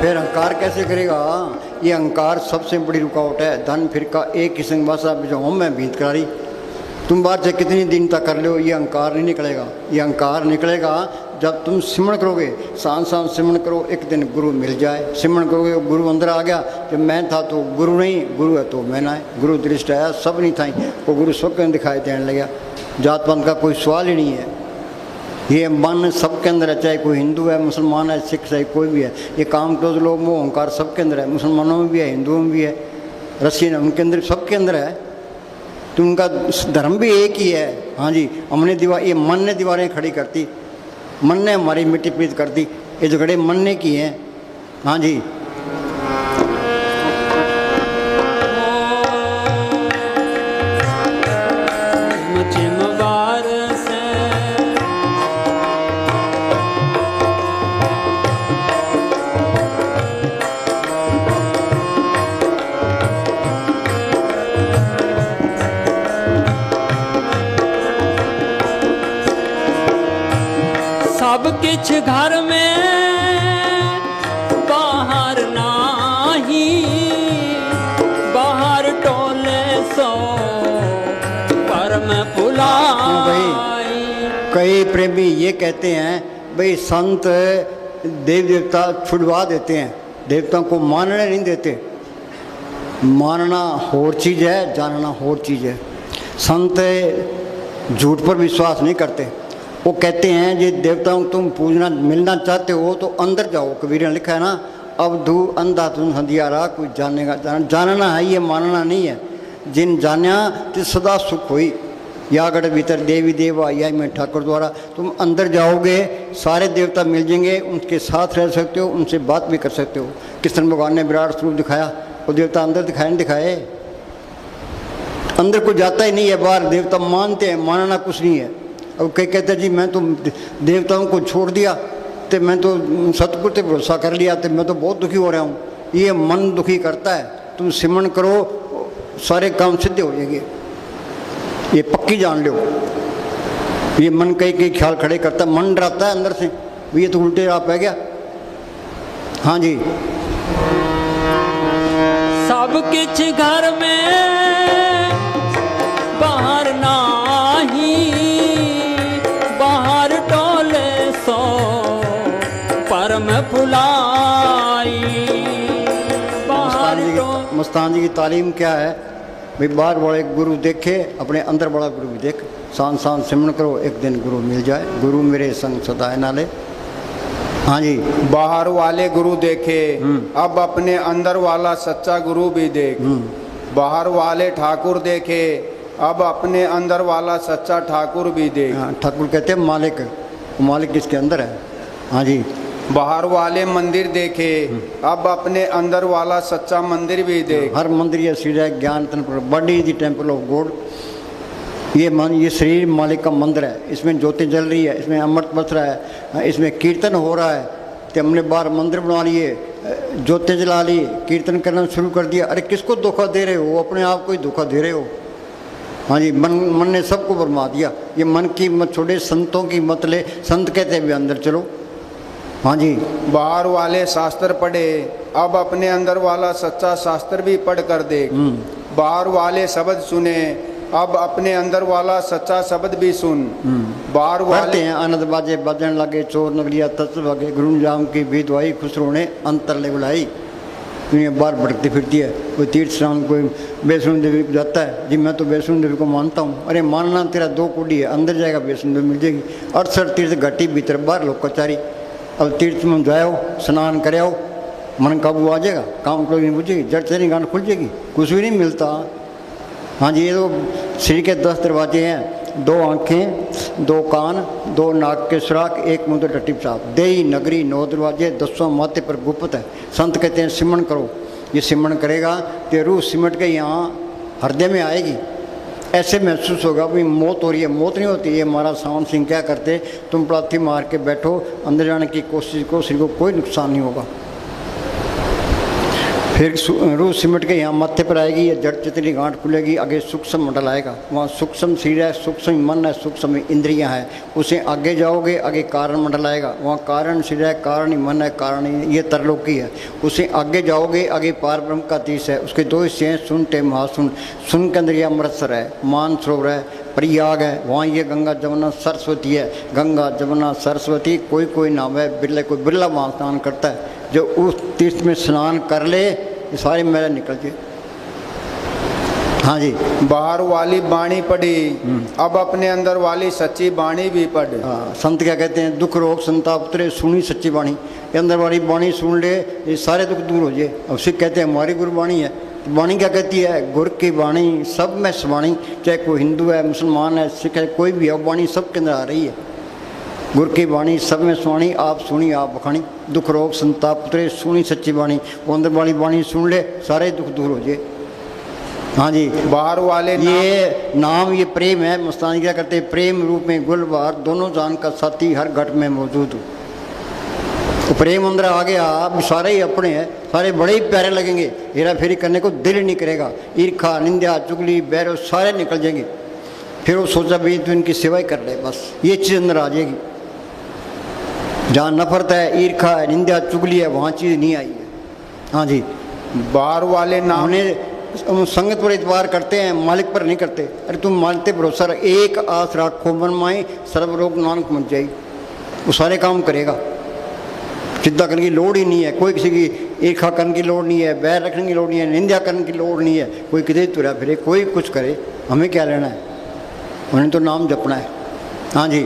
फिर अहंकार कैसे करेगा? ये अहंकार सबसे बड़ी रुकावट है। धन फिर का एक ही संग भाषा जो हम मैं भीत करारी। तुम बाहर से कितनी दिन तक कर लो, ये अहंकार नहीं निकलेगा। ये अहंकार निकलेगा जब तुम सिमरन करोगे। सांस सांस सिमरन करो, एक दिन गुरु मिल जाए। सिमरन करोगे, गुरु अंदर आ गया। जब मैं था तो गुरु नहीं, गुरु है तो मैं ना है। गुरु दृष्ट आया, सब नहीं था, वो गुरु स्वयं दिखाई देने लगा। जात पात का कोई सवाल ही नहीं है। ये मन सबके अंदर है, चाहे कोई हिंदू है, मुसलमान है, सिख है, कोई भी है। ये काम, क्रोध, लोभ, मोह, अहंकार सबके अंदर है। मुसलमानों में भी है, हिंदुओं में भी है, रशियन उनके अंदर, सबके अंदर है। तो उनका धर्म भी एक ही है। हाँ जी, हमने ये मन ने दीवारें खड़ी करती, मन ने हमारी मिट्टी पीट कर दी। ये झगड़े मन ने किए हैं। हाँ जी, सब किछ घर में बाहर नाही, बाहर टोले सो परम भुलाई। कई प्रेमी ये कहते हैं भाई संत देव देवता छुड़वा देते हैं, देवताओं को मानने नहीं देते। मानना और चीज़ है, जानना और चीज़ है। संत झूठ पर विश्वास नहीं करते। वो कहते हैं ये देवताओं को तुम पूजना मिलना चाहते हो तो अंदर जाओ। कबीर ने लिखा है ना, अब धू अंधा तुम हंधियारा, कोई जानेगा। जानना है, ये मानना नहीं है। जिन जान्या तो सदा सुख हुई। यागढ़ भीतर देवी देवा या मैं ठाकुर द्वारा, तुम अंदर जाओगे सारे देवता मिल जाएंगे, उनके साथ रह सकते हो, उनसे बात भी कर सकते हो। कृष्ण भगवान ने विराट स्वरूप दिखाया, वो देवता अंदर दिखाए नहीं दिखाए? अंदर कोई जाता ही नहीं है, बाहर देवता मानते हैं। मानना कुछ नहीं है। अब कई कहते हैं जी मैं तो देवताओं को छोड़ दिया तो मैं तो सतगुरु पे भरोसा कर लिया तो मैं तो बहुत दुखी हो रहा हूँ। ये मन दुखी करता है। तुम सिमरन करो, सारे काम सिद्ध हो जाएंगे, ये पक्की जान लो। ये मन कई ख्याल खड़े करता है, मन डराता है अंदर से, ये तो उल्टे राह पे गया। हाँ जी, सब किछ घर में बाहर नाही, बाहर टोले सो परम भुलाई। मस्तान जी की तालीम क्या है भाई? बाहर वाले गुरु देखे, अपने अंदर वाला गुरु भी देख। सांस सांस सिमरन करो, एक दिन गुरु मिल जाए। गुरु मेरे संग सदाए नाले। हाँ जी, बाहर वाले गुरु देखे, अब अपने अंदर वाला सच्चा गुरु भी देख। बाहर वाले ठाकुर देखे, अब अपने अंदर वाला सच्चा ठाकुर भी देख। ठाकुर कहते हैं मालिक, मालिक किसके अंदर है? हाँ जी, बाहर वाले मंदिर देखे, अब अपने अंदर वाला सच्चा मंदिर भी देख। हर मंदिर ये सीधा ज्ञान तन body is the temple of God. ये शरीर मालिक का मंदिर है। इसमें ज्योति जल रही है, इसमें अमृत बस रहा है, इसमें कीर्तन हो रहा है। तो हमने बाहर मंदिर बना लिए, ज्योति जला ली, कीर्तन करना शुरू कर दिया। अरे किसको धोखा दे रहे हो? अपने आप को ही धोखा दे रहे हो। हाँ जी, मन ने सबको बरमा दिया। ये मन की मत छोड़े, संतों की मत ले। संत कहते हैं भी अंदर चलो। हाँ जी, बाहर वाले शास्त्र पढ़े, अब अपने अंदर वाला सच्चा शास्त्र भी पढ़ कर देख। बाहर वाले शब्द सुने, अब अपने अंदर वाला सच्चा शब्द भी सुन। बाहर वाले हैं आनंद बाजे बजन लगे, चोर नगरिया तत्व लगे, गुरु जाम की भी दवाई खुसरो ने अंतर ले बुलाई। दुनिया बाहर भटकती फिरती है। कोई तीर्थ स्नान, कोई वैष्णो देवी जाता है जी, मैं तो वैष्णो देवी को मानता हूँ। अरे मानना तेरा दो कोडी है, अंदर जाएगा वैष्णो देवी मिल जाएगी। 68 तीर्थ घाटी भीतर बाहर लोग कचारी। अब तीर्थ में जाओ, स्नान करे आओ, मन काबू आ जाएगा, काम कोई नहीं बुझेगी, जड़ चरी गांठ खुल जाएगी, कुछ भी नहीं मिलता। हाँ जी, ये तो शरीर के 10 दरवाजे हैं। 2 आँखें, 2 कान, 2 नाक के सुराख, 1 मुंह टट्टी पेशाब। देही नगरी 9 दरवाजे, 10वां माथे पर गुप्त है। संत कहते हैं सिमरन करो। ये सिमरन करेगा तो रूह सिमट के यहाँ हृदय में आएगी। ऐसे महसूस होगा भाई मौत हो रही है। मौत नहीं होती। ये महाराज सावन सिंह क्या करते, तुम पलाथी मार के बैठो, अंदर जाने की कोशिश करो, शरीर को कोई नुकसान नहीं होगा। फिर रूह सिमट के यहाँ माथे पर आएगी, ये जड़ चितनी गांठ खुलेगी, आगे सूक्ष्म मंडल आएगा। वहाँ सूक्ष्म शरीर है, सूक्ष्म मन है, सूक्ष्म इंद्रियाँ हैं। उसे आगे जाओगे, आगे कारण मंडल आएगा। वहाँ कारण शरीर है, कारण ही मन है, कारण ही ये तरलोकी है। उसे आगे जाओगे, आगे पार ब्रह्म का तीस है। उसके 2 हिस्से हैं, सुन टे महासुन। सुन के अंदर ये अमृतसर है, मान सरोवर है, प्रयाग है। वहाँ ये गंगा जमुना सरस्वती है। गंगा जमुना सरस्वती कोई कोई नाम है, बिरला कोई बिरला वहाँ स्नान करता है। जो उस तीर्थ में स्नान कर ले, ये सारे मेरा निकल जाए। हाँ जी, बाहर वाली बाणी पढ़ी, अब अपने अंदर वाली सच्ची बाणी भी पढ़। हाँ, संत क्या कहते हैं, दुख रोग संताप उतरे, सुनी सच्ची बाणी। ये अंदर वाली बाणी सुन ले, ये सारे दुख दूर हो जाए। अब सिख कहते हैं हमारी गुरबाणी है। बाणी क्या कहती है, गुर की बाणी सब में समाणी। चाहे कोई हिंदू है, मुसलमान है, सिख है, कोई भी है, बाणी सबके अंदर आ रही है। गुर की बाणी सब में सुनी, आप सुनी आप बखानी। दुख रोग संताप उतरे, सुनी सच्ची बाणी। वो अंदर वाली बाणी सुन ले, सारे दुख दूर हो जाए। हाँ जी, बाहर वाले ये नाम ये प्रेम है। मस्तानी क्या करते हैं, प्रेम रूप में गुलबार, दोनों जान का साथी हर घट में मौजूद हो। तो प्रेम अंदर आ गया, अब सारे ही अपने हैं, सारे बड़े ही प्यारे लगेंगे। हेरा फेरी करने को दिल नहीं करेगा। ईर्खा निंदा चुगली बैर सारे निकल जाएंगे। फिर वो सोचा भी तो इनकी सेवा ही कर ले, बस ये चीज़ अंदर आ जाएगी। जहाँ नफरत है, ईर्खा है, निंदा चुगली है, वहाँ चीज़ नहीं आई है। हाँ जी, बाहर वाले नाम हमने संगत पर इतबार करते हैं, मालिक पर नहीं करते। अरे तुम मानते भरोसा रख, एक आस राखो मन माए, सर्व रोग नानक मच जाई, वो सारे काम करेगा। चिंता करने की लोड़ ही नहीं है, कोई किसी की ईर्खा करने की लोड़ नहीं है, बैर रखने की लोड़ नहीं है, निंदा करने की लोड़ नहीं है। कोई किधर तुरा फिरे, कोई कुछ करे, हमें क्या लेना है, उन्हें तो नाम जपना है। हाँ जी,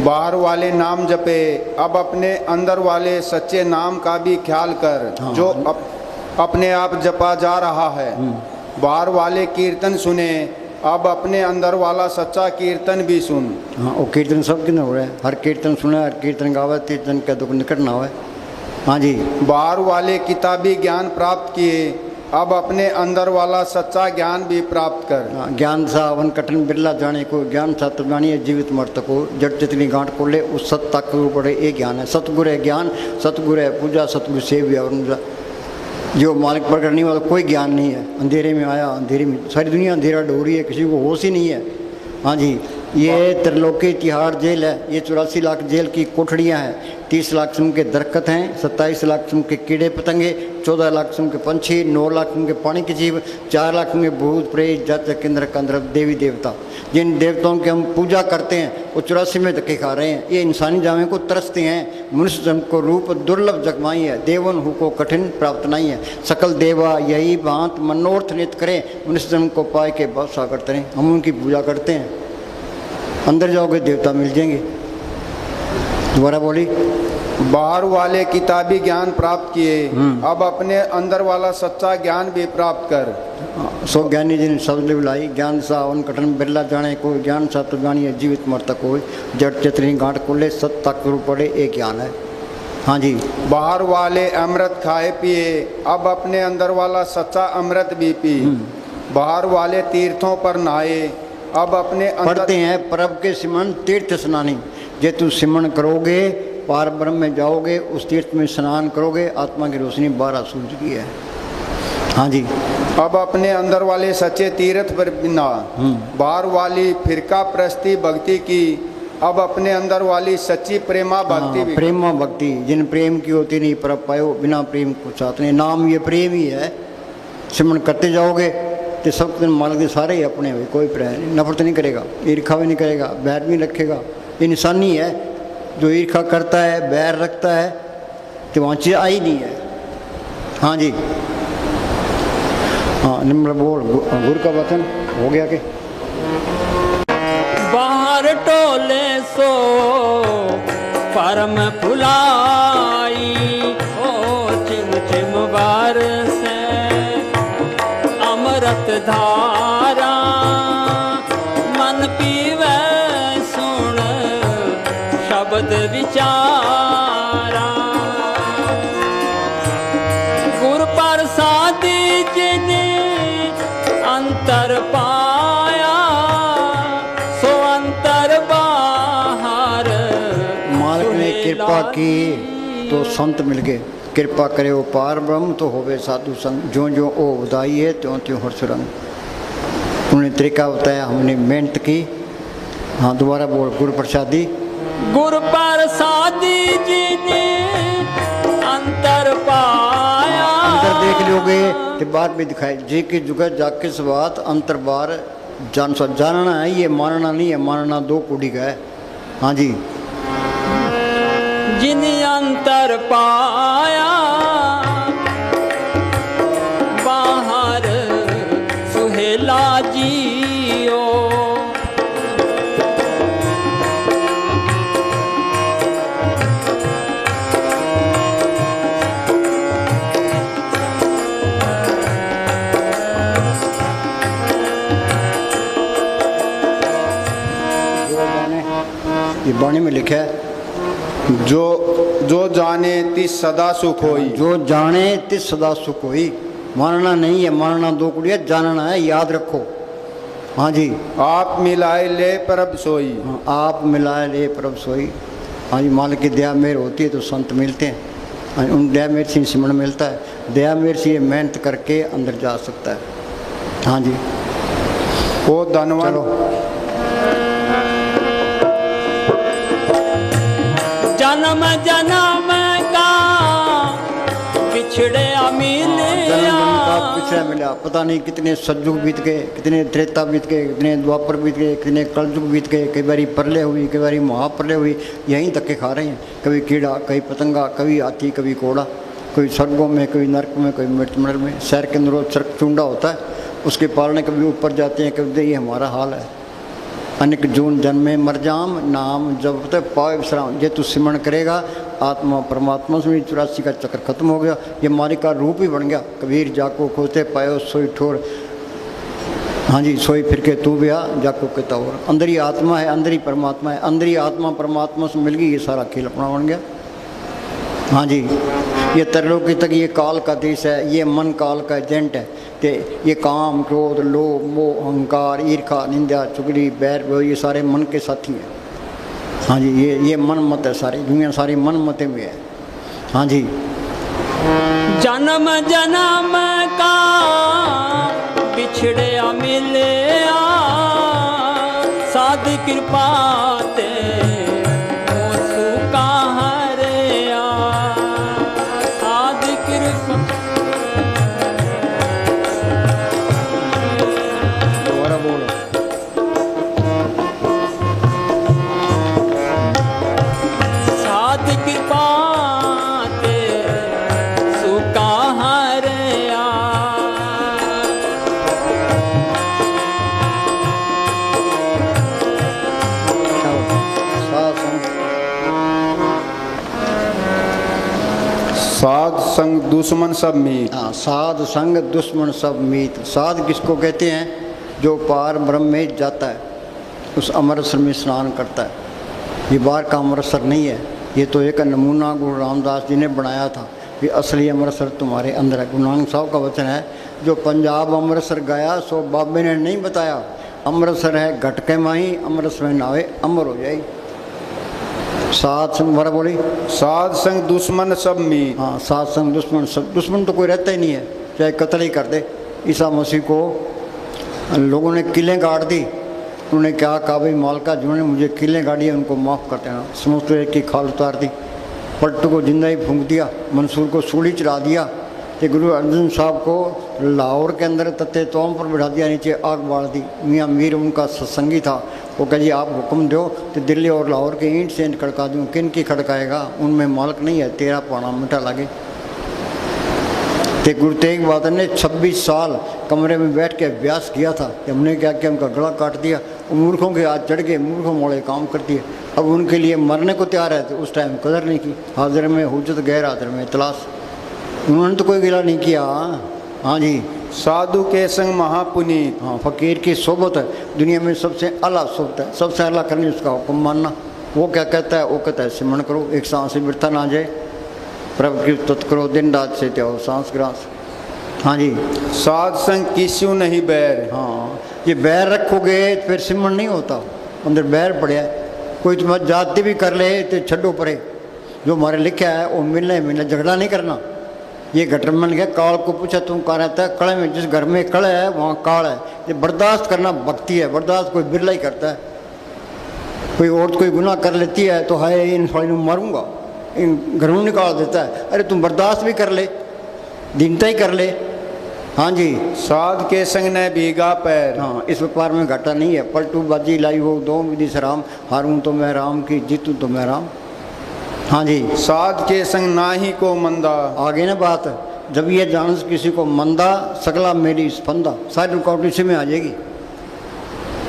बाहर वाले नाम जपे, अब अपने अंदर वाले सच्चे नाम का भी ख्याल कर। हाँ। जो अपने आप जपा जा रहा है। बाहर वाले कीर्तन सुने, अब अपने अंदर वाला सच्चा कीर्तन भी सुन। हाँ, वो कीर्तन सब किन हो रहा है, हर कीर्तन सुना, हर कीर्तन गावे, कीर्तन का दुख निकट ना हो। हाँ जी, बाहर वाले किताबी ज्ञान प्राप्त किए, अब अपने अंदर वाला सच्चा ज्ञान भी प्राप्त कर। हाँ, ज्ञान सा वन कठिन बिरला जाने को, ज्ञान सा तब जानिए जीवित मर्त को, जड़ चितनी गांठ को ले उस सत तक पड़े, ये ज्ञान है। सतगुरु है ज्ञान, सतगुरु है पूजा, सतगुरु सेव्य। और जो मालिक पर करने वाला कोई ज्ञान नहीं है। अंधेरे में आया, अंधेरे में, सारी दुनिया अंधेरा ढो रही है, किसी को होश ही नहीं है। हाँ जी, ये त्रिलोकी तिहाड़ जेल है, ये 84 लाख जेल की कोठड़ियाँ हैं। 30 लाख किस्म के दरख्त हैं, 27 लाख किस्म के कीड़े पतंगे, 14 लाख किस्म के पंछी, 9 लाख किस्म के पानी के जीव, 4 लाख किस्म के भूत प्रेत जातक केंद्र कंद्र देवी देवता। जिन देवताओं की हम पूजा करते हैं वो 84 में धक्के खा रहे हैं। ये इंसानी जामे को तरसते हैं। मनुष्य जन्म को रूप दुर्लभ जगमाई है, देवन हु को कठिन प्राप्त नहीं है। सकल देवा यही भांत मनोर्थ नित करें, मनुष्य जन्म को पाए के बहुत सागर करें। हम उनकी पूजा करते हैं, अंदर जाओगे देवता मिल जाएंगे। दोबारा बोली, बाहर वाले किताबी ज्ञान प्राप्त किए, अब अपने अंदर वाला सच्चा ज्ञान भी प्राप्त कर। सो ज्ञानी जिन शब्द बुलाई, ज्ञान सा वन कठिन बिरला जाने को, ज्ञान सा तो जानिए जीवित मरतक हो, जड़ चितनी गांठ को ले सत तक पड़े, एक ज्ञान है। हाँ जी, बाहर वाले अमृत खाए पिए, अब अपने अंदर वाला सच्चा अमृत भी पी। बाहर वाले तीर्थों पर नहाए, अब अपने पढ़ते हैं परब के सिमन तीर्थ स्नानी। जे तू सिमन करोगे पार ब्रह्म में जाओगे, उस तीर्थ में स्नान करोगे, आत्मा की रोशनी 12 सूरज की है। हाँ जी, अब अपने अंदर वाले सच्चे तीर्थ पर बिना। बाहर वाली फिरका प्रस्ती भक्ति की, अब अपने अंदर वाली सच्ची प्रेमा भक्ति भी। प्रेमा भक्ति, जिन प्रेम की होती नहीं परब पायो, बिना प्रेम को साथ नहीं। नाम ये प्रेम ही है। सिमन करते जाओगे तो सब दिन मालिक के सारे ही अपने हुए, कोई प्रेम नहीं, नफरत नहीं करेगा, ईर्खा भी नहीं करेगा, बैर भी रखेगा। ये निशानी है, जो ईर्खा करता है, बैर रखता है, तो वहाँ चीज़ आई नहीं है। हाँ जी, हाँ निम्र बोल, गुरु का वचन हो गया कि बाहर टोले सो परम फुलाई, ओ चिम चिम बरसे अमृत धारा, मन पीवे सुन शब्द विचारा। गुर प्रसादी जिने अंतर पाया, सो अंतर बाहर। मालिक ने कृपा की तो संत मिल गए, कृपा करे वो पार ब्रह्म तो होवे साधु संग। जो जो ओ उदाई है त्यों त्यों हर सुरंग। उन्हें तरीका बताया, हमने मेहनत की। हाँ दोबारा बोल, गुरु प्रसादी। गुरु प्रसादी जी ने अंतर पाया, अंतर देख लोगे तो बात भी दिखाई। जी की जुगत जाके सवात अंतर बार जान सा जानना है, ये मानना नहीं है। मानना दो कुड़ी का है। हाँ जी, जिन अंतर पाया, बाहर सुहेला जियो। ये बाणी में लिखा है, जो जाने तिस सदा सुख होई। जो जाने तिस सदा सुख होई। मानना नहीं है, मानना दो कुड़िया, जानना है, याद रखो। हाँ जी, आप मिलाए ले परब सोई। हाँ, आप मिलाए ले परब सोई। हाँ जी, मालिक की दया मेहर होती है तो संत मिलते हैं। हाँ, उन दया मेहर से सिमरण मिलता है। दया मेहर से ये मेहनत करके अंदर जा सकता है। हाँ जी, वो धनवान। चलो जन्म जन्म तीसरा मिला, पता नहीं कितने सतयुग बीत गए, कितने त्रेता बीत गए, कितने द्वापर बीत गए, कितने कलयुग बीत गए, कई बारी प्रलय हुई, कई बारी महाप्रलय हुई, यहीं धक्के खा रहे हैं। कभी कीड़ा, कभी पतंगा, कभी हाथी, कभी कोड़ा, कोई स्वर्गों में, कोई नरक में, कोई मृत्युमंडल में। शहर के अंदर चरक चूंडा होता है, उसके पालने कभी ऊपर जाते हैं, कभी ये हमारा हाल है। अनेक जून जन्मे मर जाम, नाम जब तक पाए विश्राम। ये तू सिमरण करेगा आत्मा परमात्मा से 84 का चक्र खत्म हो गया, ये मालिक का रूप ही बन गया। कबीर जाको खोते पायो सोई ठोर, हाँ जी, सोई फिर के तू गया जाको कहता और। अंदर ही आत्मा है, अंदर ही परमात्मा है, अंदर ही आत्मा परमात्मा से मिल गई, ये सारा खेल अपना बन गया। हाँ जी, ये तरलोकी तक ये काल का देश है, ये मन काल का एजेंट है। कि ये काम, क्रोध, लोभ, मोह, अहंकार, ईर्खा, निंदा, चुगली, बैर, ये सारे मन के साथी हैं। हाँ जी, ये मन मत है, सारी दुनिया सारी मन मते में है। हाँ जी, जन्म जन्म का बिछड़े मिले साध कृपा ते सुका हरे साध कृपा। दोबारा बोलो। साध कृपा ते सुका हरे साध संग दुश्मन सब मीत। हाँ, साध संग दुश्मन सब मीत। साध किसको कहते हैं? जो पार ब्रह्म में जाता है, उस अमृतसर में स्नान करता है। ये बाहर का अमृतसर नहीं है, ये तो एक नमूना गुरु रामदास जी ने बनाया था कि असली अमृतसर तुम्हारे अंदर है। गुरु नानक साहब का वचन है, जो पंजाब अमृतसर गया सो बाबे ने नहीं बताया। अमृतसर है घट के माही, अमृतसर में नावे अमर हो जाए। साध संग बरा बोली, साध संग दुश्मन सब मीत। हाँ, साध संग दुश्मन सब। दुश्मन तो कोई रहता ही नहीं है, चाहे कत्ल ही कर दे। ईसा मसीह को लोगों ने किलें गाड़ दी, उन्होंने क्या कहा, भाई मालका जिन्होंने मुझे किलें गाड़ी है उनको माफ़ कर देना। समझते की खाल उतार दी, पट्टू को जिंदा ही फूंक दिया, मंसूर को सूली चढ़ा दिया। तो गुरु अर्जुन साहब को लाहौर के अंदर तत्ते तोम पर बैठा दिया, नीचे आग बाढ़ दी। मियाँ मीर उनका सत्संगी था, वो कह जी आप हुक्म दो तो दिल्ली और लाहौर के ईंट से ईंट खड़का दूँ। किन की खड़काएगा, उनमें मालक नहीं है, तेरा पाना मिटा लगे। तो गुरु तेग बहादुर ने 26 साल कमरे में बैठ के अभ्यास किया था। हमने क्या किया, उनका गला काट दिया, मूर्खों के हाथ चढ़ गए, मूर्खों मोड़े काम कर दिए। अब उनके लिए मरने को तैयार है, तो उस टाइम कदर नहीं की। हाजिर में हुज्जत, गैर हाजिर में तलाश। उन्होंने तो कोई गिला नहीं किया। हाँ जी, साधु के संग महापुनीत। हाँ, फकीर की सोबत है दुनिया में सबसे अला सोबत है, सबसे अला करनी उसका हुक्म मानना। वो क्या कहता है, वो कहता है सिमरण करो, एक सांस से बिरता ना जाए, प्रभु की तत् करो, दिन रात से त्याओ सांस ग्रास। हाँ जी, साध संग किस्यू नहीं बैर। हाँ, ये बैर रखोगे तो फिर सिमरण नहीं होता, अंदर बैर पड़े है। कोई तुम्हारी जाति भी कर ले तो छड्डो परे, जो हमारे लिखा है वो मिलना ही मिलना, झगड़ा नहीं करना। ये घटर मन गया, काल को पूछा तुम कहाँ रहता है, कड़े में। जिस घर में कड़े है वहाँ काल है। ये बर्दाश्त करना भक्ति है, बर्दाश्त कोई बिरला ही करता है। कोई औरत कोई गुनाह कर लेती है तो हाय इन फाइल मारूंगा, इन घरों निकाल देता है। अरे तुम बर्दाश्त भी कर ले, दीनता ही कर ले। हाँ जी, साध के संग न भीगा पैर। हाँ, इस व्यापार में घाटा नहीं है। पलटू बाजी लाई हो दो विधि से राम, हारूं तो मैं राम की, जीतूं तो मैं राम। हाँ जी, साध के संग नाही को मंदा। आगे ना बात, जब ये जान किसी को मंदा, सगला मेरी स्पंदा, सारी रुकावट इसी में आ जाएगी।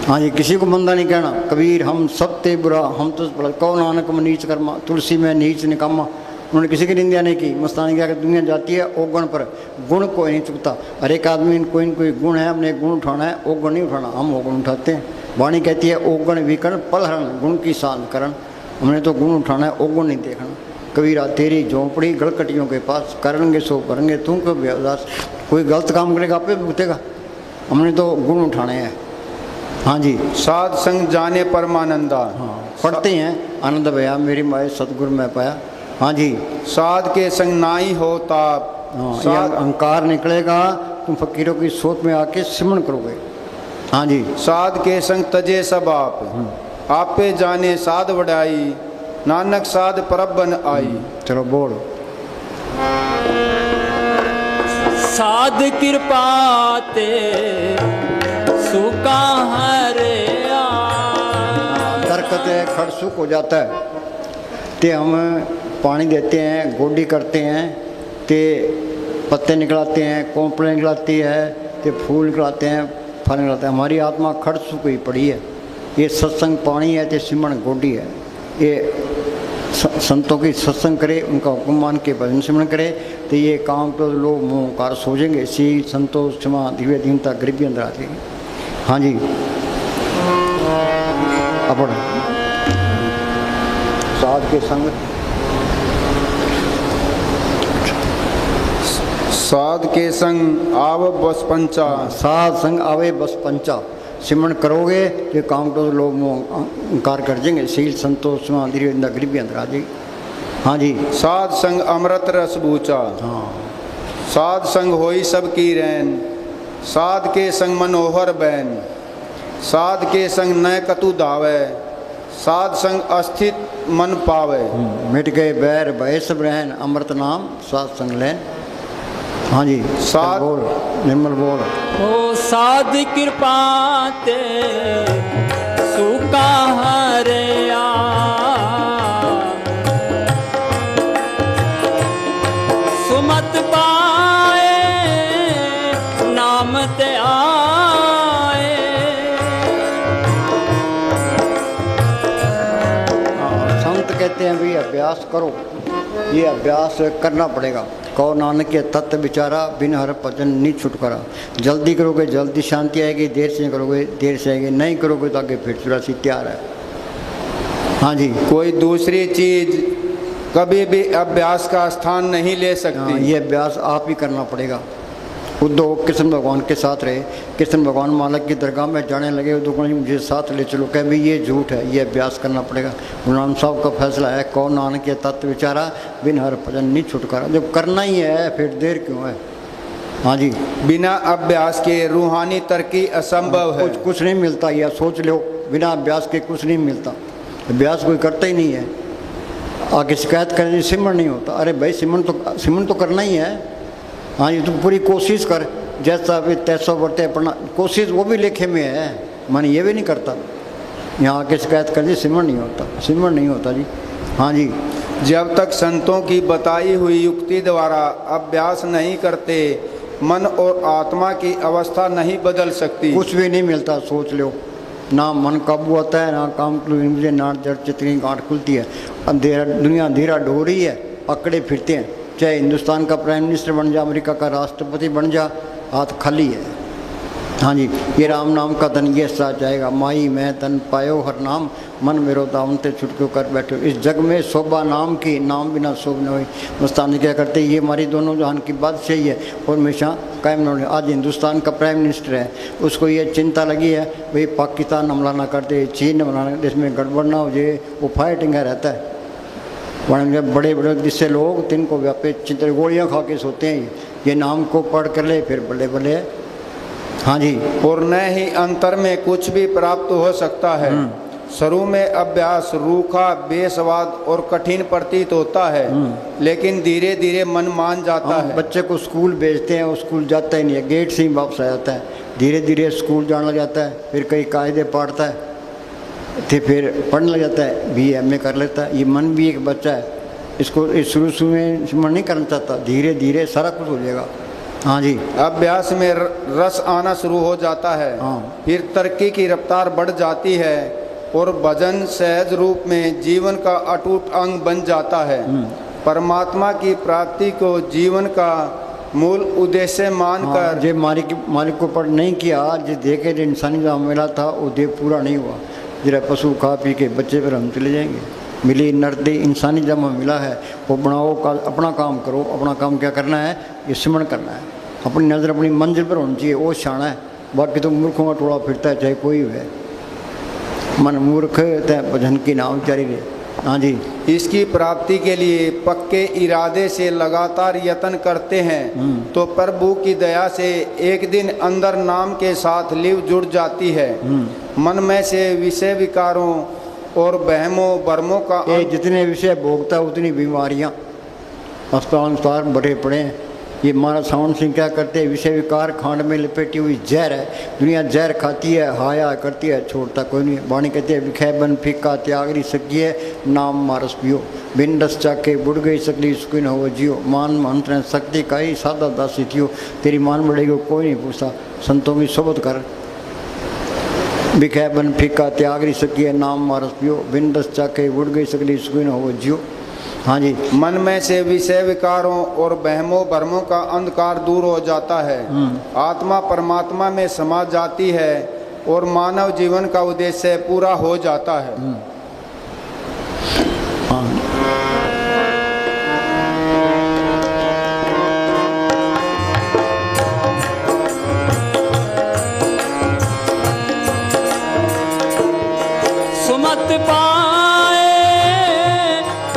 हाँ जी, किसी को मंदा नहीं कहना। कबीर हम सब ते बुरा, हम तो कौ नानक में नीच कर्मा, तुलसी में नीच निकम्मा। उन्होंने किसी की निंदा नहीं की। मस्तानी क्या कि दुनिया जाती है ओगुण पर, गुण कोई नहीं चुकता। हर एक आदमी में कोई न कोई गुण है, हमने गुण उठाना है, ओगुण नहीं उठाना। हम ओगुण उठाते हैं। वाणी कहती है ओगुण विकर्ण पलहरण, गुण की शान करण। हमने तो गुण उठाना है, ओगुण नहीं देखना। कबीरा तेरी झोंपड़ी गलकटियों के पास, करेंगे सो करेंगे तुम क्यों बेउदास। कोई गलत काम करेगा आपे भुगतेगा, हमने तो गुण उठाने हैं। हाँ जी, साध संग जाने परमानंदा। हाँ, पढ़ते हैं आनंद भया मेरी माए सतगुरु मैं पाया। हाँ जी, साध के संग नाई हो ताप। हाँ, ये अहंकार निकलेगा, तुम फकीरों की सोच में आके सिमरण करोगे। हाँ जी, साध के संग तजे सब आप, आपे जाने साध वडाई, नानक साध परब बन आई। चलो बोलो। साध कृपा ते सुका हरिया। दरख्त है खड़ सूख हो जाता है ते हम पानी देते हैं, गोडी करते हैं, ते पत्ते निकलाते हैं, कोंपड़े निकलाती है, ते फूल निकलाते हैं, फल निकलाते हैं। हमारी आत्मा खड़ सूख हुई पड़ी है। ये सत्संग पानी है, ते सिमरण गोडी है। ये संतों की सत्संग करे, उनका हुक्म मान के भजन सिमरण करे, तो ये काम तो लोग मुँह कार सोचेंगे। इसी संतोष क्षमा दिव्य दीनता गरीबी अंदर आ जाएगी। हाँ जी अपड़ साध के संग साध के संग आव बस पंचा। साध संग आवे बस पंचा। सिमरण करोगे ये काम तो लोग इनकार कर देंगे। शील संतोष गरीबी अंदर आ जाएगी। हाँ जी साध संग अमृत रस बूचा। हाँ साध संग होई सबकी रैन। साध के संग मनोहर बैन। साध के संग न कतु धावे। साध संग अस्थित मन पावे। मिट गए बैर भय सब रहन, अमृत नाम साध संग लैन। हाँ जी साध बोल निर्मल बोल। ओ साध कृपा ते सुका हरिया। सुमत पाए नाम ते आए। संत कहते हैं भी अभ्यास करो, ये अभ्यास करना पड़ेगा। कहो नानक के तत्व विचारा, बिन हर भजन नहीं छुटकारा। जल्दी करोगे जल्दी शांति आएगी, देर से करोगे देर से आएगी। नहीं करोगे तो आगे फिर चुरासी तैयार है। हाँ जी कोई दूसरी चीज कभी भी अभ्यास का स्थान नहीं ले हाँ, सकती। ये अभ्यास आप ही करना पड़ेगा। उद्धव कृष्ण भगवान के साथ रहे, कृष्ण भगवान मालक की दरगाह में जाने लगे। उद्धव जी मुझे साथ ले चलो, कह भाई ये झूठ है, ये अभ्यास करना पड़ेगा। गुरु नानक साहब का फैसला है, कौन नानक के तत्व विचारा, बिन हर भजन नहीं छुटकारा। जब करना ही है फिर देर क्यों है। हाँ जी बिना अभ्यास के रूहानी तरक्की असंभव है। कुछ नहीं मिलता, या सोच लो बिना अभ्यास के कुछ नहीं मिलता। अभ्यास कोई करता ही नहीं है। आगे शिकायत करने सिमरण नहीं होता। अरे भाई सिमरण तो करना ही है। हाँ जी तुम पूरी कोशिश कर, जैसा भी तैसा वर्ते पढ़ना। कोशिश वो भी लेखे में है, मन ये भी नहीं करता। यहाँ आके शिकायत कर दी सिमरण नहीं होता, सिमरण नहीं होता जी। हाँ जी जब तक संतों की बताई हुई युक्ति द्वारा अभ्यास नहीं करते, मन और आत्मा की अवस्था नहीं बदल सकती। कुछ भी नहीं मिलता। सोच लो, ना मन काबू आता है, ना काम मुझे ना जड़ चितनी गांठ खुलती है। अंधेरा दुनिया अंधेरा ढो रही है, पकड़े फिरते हैं। चाहे हिंदुस्तान का प्राइम मिनिस्टर बन जा, अमेरिका का राष्ट्रपति बन जा, हाथ खाली है। हाँ जी ये राम नाम का धन ये साथ जाएगा। माई मैं तन पायो हर नाम, मन मेरो दाम ते छुटक्यो कर बैठो। इस जग में शोभा नाम की, नाम बिना शोभ न हुई। मस्तानी क्या करते, ये हमारी दोनों जहान की बात सही है और हमेशा कायम न होने। आज हिंदुस्तान का प्राइम मिनिस्टर है, उसको ये चिंता लगी है भाई पाकिस्तान हमला ना कर दे, चीन हमला ना, देश में गड़बड़ ना हो जाए। वो फाइटिंग रहता है। बड़े बड़े जिससे लोग दिन को व्यापे चिंता गोलियाँ खा के सोते हैं। ये नाम को पढ़ कर ले फिर बड़े बड़े। हाँ जी और न ही अंतर में कुछ भी प्राप्त हो सकता है। शुरू में अभ्यास रूखा, बेस्वाद और कठिन प्रतीत होता है, लेकिन धीरे धीरे मन मान जाता है। बच्चे को स्कूल भेजते हैं, वो स्कूल जाता ही नहीं है, गेट से ही वापस आ जाता है। धीरे धीरे स्कूल जाने लग जाता है, फिर कई कायदे पढ़ता है, फिर पढ़ने लग जाता है, BA कर लेता है। ये मन भी एक बच्चा है, इसको शुरू में मन नहीं करना चाहता, धीरे धीरे सारा कुछ हो जाएगा। हाँ जी अभ्यास में रस आना शुरू हो जाता है। हाँ। फिर तरक्की की रफ्तार बढ़ जाती है और भजन सहज रूप में जीवन का अटूट अंग बन जाता है। परमात्मा की प्राप्ति को जीवन का मूल उद्देश्य मानकर जो मालिक को पढ़ नहीं किया, जो देखे जो इंसानी जो मिला था वो देह पूरा नहीं हुआ। जरा पशु खा पी के बच्चे पर हम चले जाएंगे। मिली नर्दे इंसानी जब मिला है वो बनाओ का अपना काम करो। अपना काम क्या करना है, ये सिमरण करना है। अपनी नज़र अपनी मंजिल पर होनी चाहिए, वो शाना है। बाकी तो मूर्खों का टोला फिरता है, चाहे कोई है। मन मूर्ख तय भजन की नाम जारी रहे। हाँ जी इसकी प्राप्ति के लिए पक्के इरादे से लगातार यत्न करते हैं तो प्रभु की दया से एक दिन अंदर नाम के साथ लिव जुड़ जाती है। मन में से विषय विकारों और बहमों भरमों का ये जितने विषय भोगता है उतनी बीमारियाँ अस्पताल अनुसार बढ़े पड़े हैं। ये महाराज सावन सिंह क्या करते हैं, विषय विकार खांड में लपेटी हुई जहर है, दुनिया जहर खाती है, हाया करती है, छोड़ता कोई नहीं। वाणी कहते हैं विखय बन फीका त्यागरी सकी है, नाम मारस पियो, बिन रस चाके बुढ़ गई सकली सुखी हो जियो, मान मंत्र शक्ति का ही सादा दासी थियो, तेरी मान बढ़ेगी कोई नहीं पूछता, संतों की सोबत कर। विखय बन फीका त्यागरी सकी है, नाम मारस पियो, बिन रस चाके बुढ़ गई सकली सुखी हो जियो। हाँ जी। मन में से विषय विकारों और वहमों भ्रमों का अंधकार दूर हो जाता है, आत्मा परमात्मा में समा जाती है और मानव जीवन का उद्देश्य पूरा हो जाता है। हाँ। सुमत पाए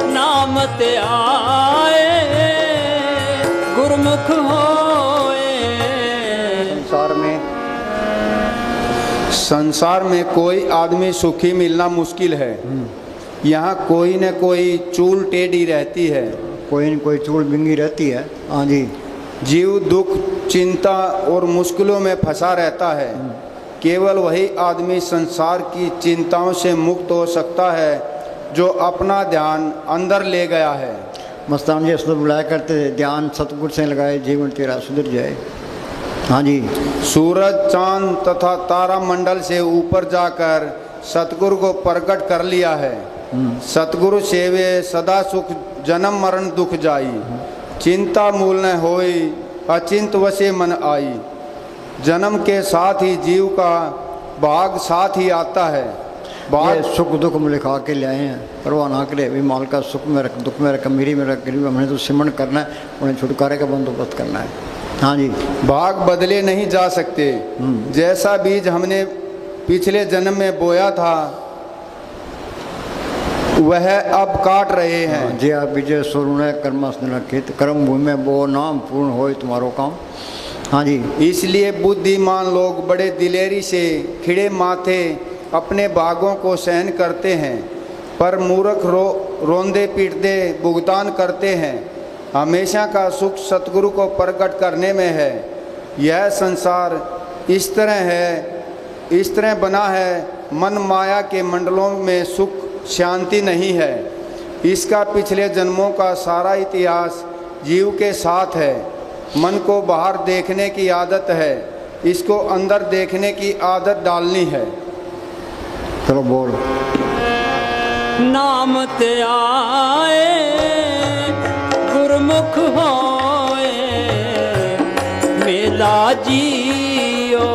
नाम ते आए, गुरमुख होए। संसार में कोई आदमी सुखी मिलना मुश्किल है। यहाँ कोई न कोई चूल टेढ़ी रहती है, कोई न कोई चूल बिंगी रहती है। हाँ जी। जीव दुख चिंता और मुश्किलों में फंसा रहता है। केवल वही आदमी संसार की चिंताओं से मुक्त हो सकता है जो अपना ध्यान अंदर ले गया है। मस्तान जी असद बुलाया करते थे, ध्यान सतगुरु से लगाए जीवन तेरा सुधर जाए। हाँ जी। सूरज चांद तथा तारा मंडल से ऊपर जाकर सतगुरु को प्रकट कर लिया है। सतगुरु सेवे सदा सुख जन्म मरण दुख जाई, चिंता मूल न होई अचिंत वसे मन आई। जन्म के साथ ही जीव का भाग साथ ही आता है। ये सुख दुख में लिखा के ले आए हैं, परवाह ना करे भी माल का सुख में रख दुख में रख मेरी में रख गरीब, हमने तो सिमरण करना है, उन्हें छुटकारे का बंदोबस्त करना है। हाँ जी। भाग बदले नहीं जा सकते। जैसा बीज हमने पिछले जन्म में बोया था वह अब काट रहे हैं। जे आप विजय स्वरुण कर्मस्न खेत कर्म भूमि में बो नाम पूर्ण हो तुम्हारो काम। हाँ जी। इसलिए बुद्धिमान लोग बड़े दिलेरी से खिड़े माथे अपने भागों को सहन करते हैं, पर मूर्ख रोंदे पीटते भुगतान करते हैं। हमेशा का सुख सतगुरु को प्रकट करने में है। यह संसार इस तरह बना है, मन माया के मंडलों में सुख शांति नहीं है। इसका पिछले जन्मों का सारा इतिहास जीव के साथ है। मन को बाहर देखने की आदत है, इसको अंदर देखने की आदत डालनी है। चलो बोल। नाम ते आए गुरमुख होए, मेला जियो।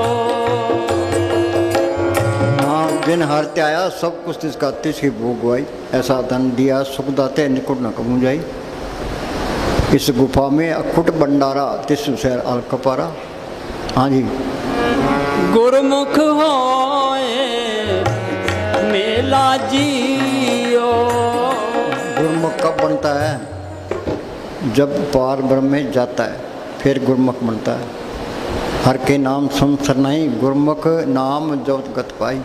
हाँ, जिन हरते आया सब कुछ इसका तिस की भोग गवाई, ऐसा धन दिया सुख दाते निकुट न कबू जाई। इस गुफा में अखुट भंडारा तिस शहर आल कपारा। हाँ जी। गुरमुख होए मेला जियो। गुरमुख कब बनता है? जब पार ब्रह्म में जाता है फिर गुरमुख बनता है। हर के नाम सुन सरनाई, गुरमुख नाम जौत गत पाई।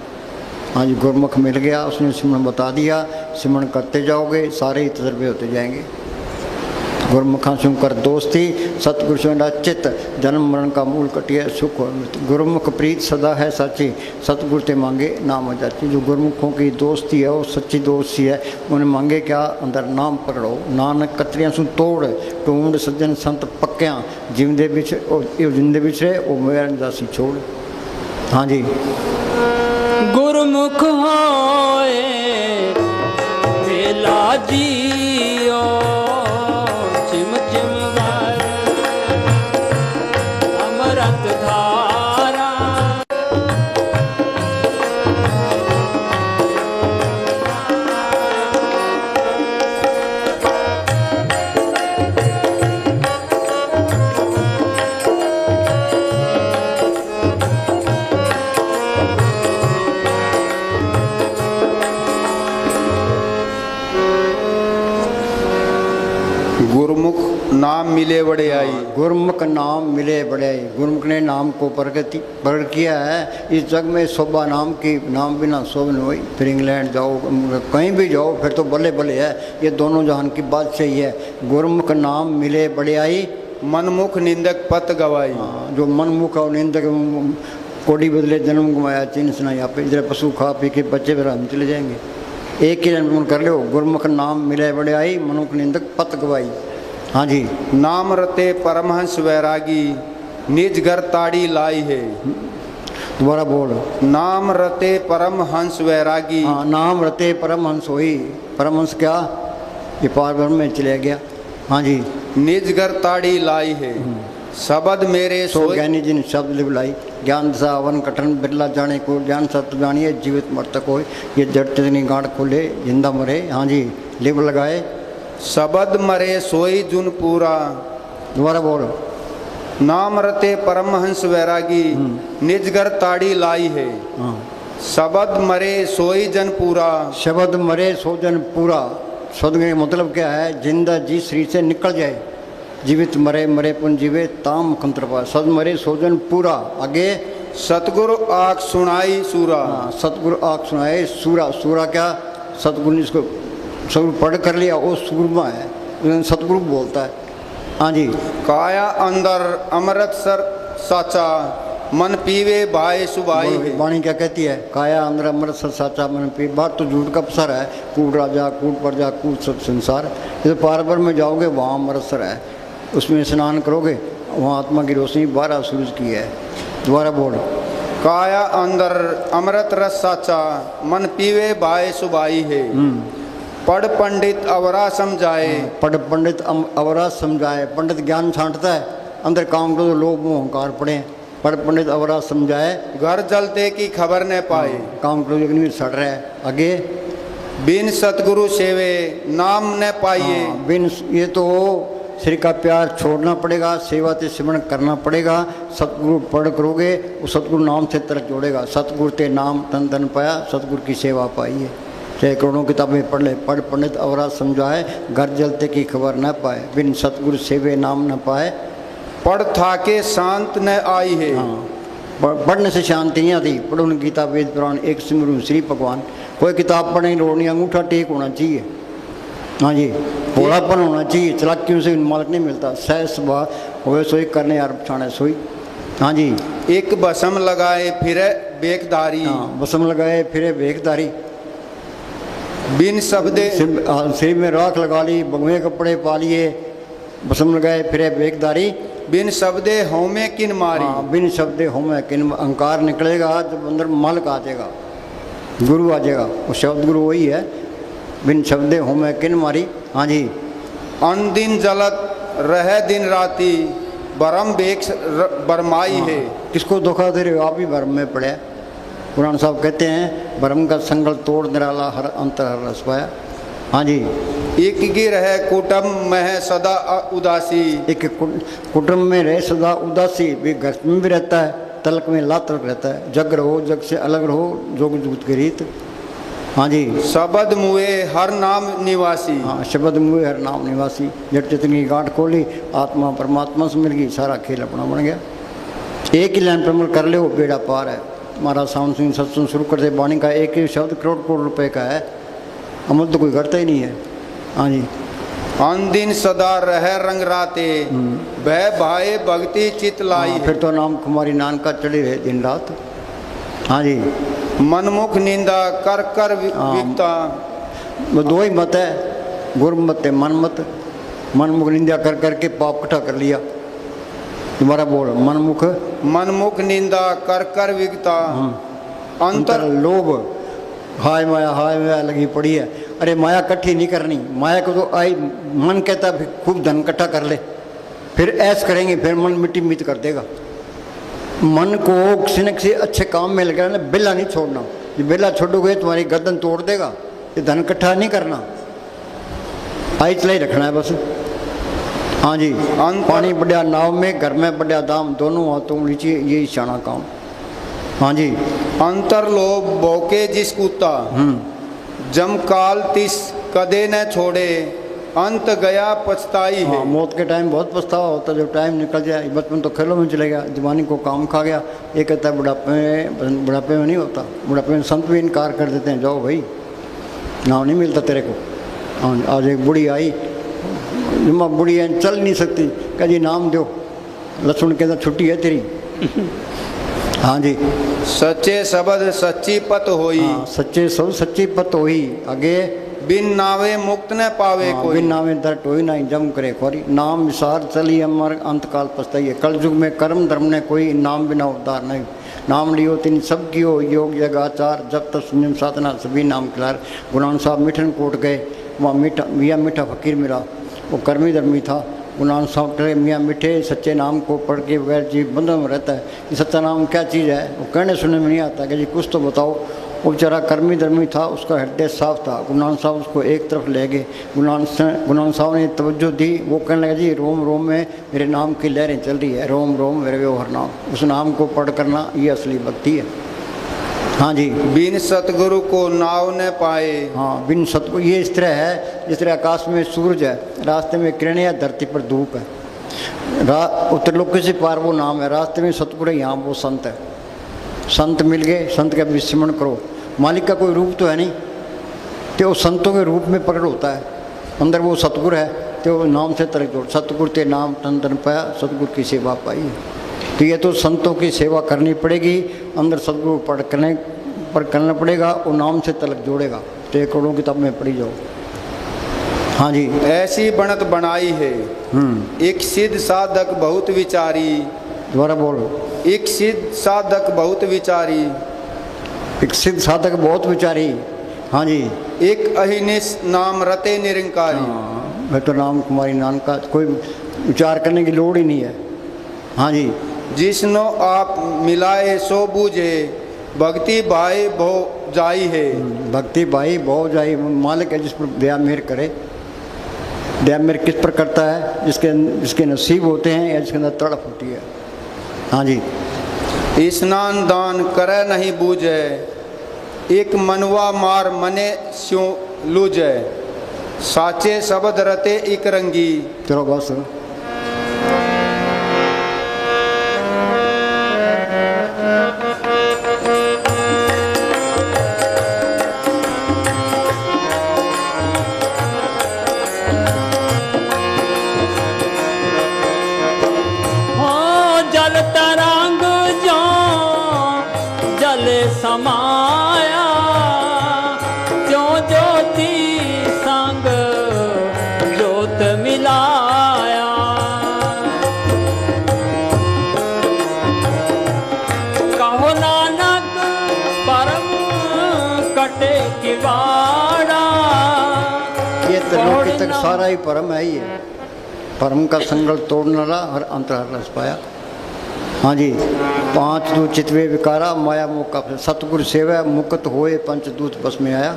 हाँ जी। गुरमुख मिल गया, उसने सिमरन बता दिया, सिमरन करते जाओगे सारे ही तजर्बे होते जाएंगे। गुरमुखा सुन कर दोस्ती, सतगुरु सुन चित, जन्म मरण का मूल कटिया सुख और मृत्यु। गुरमुख प्रीत सदा है सच्ची, सतगुरु ते मांगे नाम जाची। जो गुरमुखों की दोस्ती है वो सच्ची दोस्ती है। उन्हें मांगे क्या? अंदर नाम पकड़ो। नानक कतरियां सुन तोड़, टूंड सज्जन संत पक्या, जिंदे बिछड़े वो मेरा दासी छोड़। हाँ जी। गुरमुख होए मेला जियो, चिम चिम गाए अमृत धारा। गुरमुख नाम मिले बड़े आई। गुरमुख नाम मिले बड़े आई। गुरमुख ने नाम को प्रकट किया है। इस जग में शोभा नाम की, नाम बिना शोभा नहीं हुई। फिर इंग्लैंड जाओ, कहीं भी जाओ फिर तो बल्ले बल्ले है। ये दोनों जहान की बात सही है। गुरमुख नाम मिले बड़े आई, मनमुख निंदक पत गवाई। हाँ, जो मनमुख और निंदक कोड़ी बदले जन्म गवाया चिन्ह सुना यहाँ पे इधर पशु खा पी के बच्चे फिर हम चले जाएंगे। एक ही जन्म कर लो गुरमुख नाम मिले बड़े आई मनुख निंदक पत गवाई। हाँ जी। नाम रते परमहंस वैरागी निज घर ताड़ी लाई है। दोबारा बोल। नाम रते परमहंस वैरागी। हाँ, नाम रते परमहंस होई। परमहंस क्या? ये पार ब्रह्म में चले गया। हाँ जी। निज घर ताड़ी लाई है शब्द मेरे सो ज्ञानी जिन शब्द लिव लाई ज्ञान दशा अवन कठन बिरला जाने को ज्ञान सत्य जानिए जीवित मर्तक हो ये जड़ चतनी गांठ खोले जिंदा मरे। हाँ जी। लिव लगाए शब्द मरे सोई जुन पूरा। दोबारा बोल। नाम रते परमहंस वैरागी निज घर ताड़ी लाई है। हाँ। शब्द मरे सोई जन पूरा। शब्द मरे सो जन पूरा। शब्द का मतलब क्या है? जिंदा जी शरीर से निकल जाए। जीवित मरे मरे पुन जीवे ताम कंत्र पा। सद मरे सोजन पूरा। आगे सतगुरु आँख सुनाई सूरा। हाँ, सतगुरु आँख सुनाए सूरा। सूरा क्या? सतगुरु ने इसको सतगुरु पढ़ कर लिया वो सूरमा है सतगुरु बोलता है। हाँ जी। काया अंदर अमृत सर साचा मन पीवे भाई सुबाई है। वाणी क्या कहती है? काया अंदर अमृत सर साचा मन पी। बात तो झूठ का पसर है। कूट राजा कूट प्रजा कूट सब संसार। ये तो पारबर में जाओगे वहाँ अमृतसर है उसमें स्नान करोगे वहाँ आत्मा की रोशनी 12 सूरज की है। दोबारा बोल। काया अंदर अमृत रस साचा मन पीवे भाई सुबाई है। पढ़ पंडित अवरा समझाए। पढ़ पंडित अवरा समझाए। पंडित ज्ञान छांटता है अंदर काम करो तो लोभ मोह अहंकार पड़े। पढ़ पंडित अवरा समझाए घर जलते की खबर न पाए। काम करो अग्नि सड़ रहा है। आगे बिन सतगुरु सेवे नाम न पाइए। बिन ये तो श्री का प्यार छोड़ना पड़ेगा सेवा से सिमरण करना पड़ेगा। सतगुरु पढ़ करोगे वो सतगुरु नाम से तरफ जोड़ेगा। सतगुरु ते नाम तन तन पाया सतगुरु की सेवा पाई है। चाहे करोड़ों किताबें पढ़ ले पढ़ पंडित अवरा समझाए घर जलते की खबर न पाए। बिन सतगुरु सेवे नाम न पाए। पढ़ था के शांत न आई है। हाँ, पढ़ने से शांति नहीं आती। पढ़ो गीता वेद पुराण एक सिमरू श्री भगवान। कोई किताब पढ़ने की लोड़ नहीं अंगूठा टेक होना चाहिए। हाँ जी। भोलापन होना चाहिए। चलाकियों से मालिक नहीं मिलता। सह स्वभाव हो सोई करने यार छाने सोई। हाँ जी। एक बसम लगाए फिर बेकदारी। हाँ, बसम लगाए फिरे बेकदारी। बिन शब्दे सिर में राख लगा ली बगुए कपड़े पा लिए बसम लगाए फिरे बेकदारी। बिन शब्दे होमे किन मारी। हाँ, बिन शब्दे होमे किन अहंकार निकलेगा जब अंदर मालिक आ जाएगा गुरु आ जाएगा। वो शब्द गुरु वही है। बिन शब्दे होमे किन मारी। हाँ जी। अन दिन जलत रह दिन राती बरम बेक बरमाई है। किसको धोखा दे रहे हो? आप ही भरम में पड़े। पुराण साहब कहते हैं भरम का संगल तोड़ निराला हर अंतर हर रस पाया। हाँ जी। एक की रहे कुटुंब में सदा उदासी। एक कुटुंब में रहे सदा उदासी भी घर में भी रहता है तलक में ला तलक रहता है। जग रहो जग से अलग रहो जोग जुगत की रीत। हाँ जी। शब्द मुए हर नाम निवासी। हाँ, शब्द मुए हर नाम निवासी। जट चितनी गांठ खोली आत्मा परमात्मा से मिल गई सारा खेल अपना बन गया। एक ही लाइन पर अमल कर ले वो बेड़ा पार है। महाराज सावन सिंह सत्संग शुरू करते वाणी का एक ही शब्द करोड़ करोड़ रुपए का है। अमल तो कोई करता ही नहीं है। हाँ जी। अन दिन सदा रह रंग राते भय भाई भक्ति चित लाई। फिर तो नाम कुमारी नान का चढ़ी रहे दिन रात। हाँ जी। मनमुख निंदा कर कर विकता। वो दो ही मत है गुरु मत है मन मत। मनमुख निंदा कर करके पाप इकट्ठा कर लिया। तुम्हारा बोल। मनमुख निंदा कर कर विकता। अंतर लोभ हाय माया लगी पड़ी है। अरे माया इकट्ठी नहीं करनी। माया को तो आई मन कहता है खूब धन इकट्ठा कर ले फिर ऐस करेंगे फिर मन मिट्टी मिट कर देगा। मन को किसी न किसी अच्छे काम में लगा ना। बेला नहीं छोड़ना। ये बेला छोड़ोगे तुम्हारी गर्दन तोड़ देगा। ये धन इकट्ठा नहीं करना आई चला ही रखना है बस। हाँ जी। पानी बढ़िया नाव में घर में बढ़िया दाम दोनों हाथों नीचे यही शाना काम। हाँ जी। अंतर लोभ भौके जिस कुत्ता जमकाल तिस कदे न छोड़े अंत गया पछताई है। हाँ, मौत के टाइम बहुत पछतावा होता है जब टाइम निकल जाए। बचपन तो खेलों में चले गया जवानी को काम खा गया। ये कहता है बुढ़ापे में नहीं होता। बुढ़ापे में संत भी इनकार कर देते हैं जाओ भाई नाव नहीं मिलता तेरे को। हाँ, आज एक बूढ़ी आई जुम्मा बुढ़ी है चल नहीं सकती, कह जी नाम दो, लक्ष्मण कहता छुट्टी है तेरी। हाँ जी, सच्चे शब्द सच्ची पत होई, हाँ, सच्चे सब सच्ची पत होई। आगे बिन नावे मुक्त न पावे हाँ, कोई, बिन नामे दर टोई ना जम करे खोरी। नाम विसार चली अमर अंतकाल पछताइए। कल युग में कर्म धर्म ने कोई, नाम बिना उद्धार नहीं। नाम लियो तीन सब कियो, योग जग आचार, जब तक संयम साधना सभी नाम खिलार। गुणान साहब मिठन कोट गए, वहाँ मीठा मियाँ मीठा फकीर मिला, वो कर्मी धर्मी था। गुणान साहब कहे मियाँ मीठे सच्चे नाम को पढ़ के बगैर जीव बंधन में रहता है, ये सच्चा नाम क्या चीज़ है? वो कहने सुनने में नहीं आता कि जी कुछ तो बताओ। वो बेचारा कर्मी धर्मी था, उसका हृदय साफ था। गुणान साहब उसको एक तरफ ले गए। गुणान साहब ने तवज्जो दी। वो कहने लगे जी रोम रोम में मेरे नाम की लहरें चल रही है, रोम रोम मेरे व्यवहार नाम, उस नाम को पढ़ करना ये असली भक्ति है। हाँ जी, बिन सतगुरु को नाव न पाए, हाँ बिन सतगुरु, ये इस तरह है जिस तरह आकाश में सूरज है, रास्ते में किरणें है, धरती पर धूप है। उत्तरलोक से पार वो नाम है, रास्ते में सतगुरु है, यहाँ वो संत है। संत मिल गए, संत का विस्मरण करो। मालिक का कोई रूप तो है नहीं, तो संतों के रूप में प्रकट होता है। अंदर वो सतगुरु है, तो नाम से तरक जोड़, सतगुरु ते नाम तन तन पाया, सतगुरु की सेवा पाई। तो ये तो संतों की सेवा करनी पड़ेगी, अंदर सतगुरु पढ़ करना पड़ेगा, और नाम से तलक जोड़ेगा। तो एक करोड़ों किताब में पढ़ी जाओ। हाँ जी, ऐसी बनत बनाई है, एक सिद्ध साधक बहुत विचारी, दोबारा बोलो। एक सिद्ध साधक बहुत विचारी, एक सिद्ध साधक बहुत विचारी। हाँ जी, एक अहिनिस नाम रते निरंकारी। हाँ, मैं तो नाम कुमारी नानक का कोई विचार करने की लोड़ ही नहीं है। हाँ जी, जिसनो आप मिलाए सो बूझे, भक्ति भाई भो जाई है। भक्ति भाई बहुत जाई, मालिक है जिस पर दया मेहर करे। दया मेहर किस पर करता है? जिसके नसीब होते हैं या जिसके अंदर तड़प होती है। हाँ जी, स्नान दान करे नहीं बूझे, एक मनवा मार मने स्यों लूझे, साचे शब्द रते एक रंगी। चलो बस। समाया क्यों ज्योति संग ज्योत मिलाया, कहो नानक परम कटे किवाड़ा। ये त्रिलोकी तक सारा ही परम है। ये परम का संगल तोड़ने वाला हर अंतराल रस पाया। हाँ जी, पांच दूत चितवे विकारा, माया मोका सतगुरु सेवा, मुक्त होए पंचदूत बस में आया।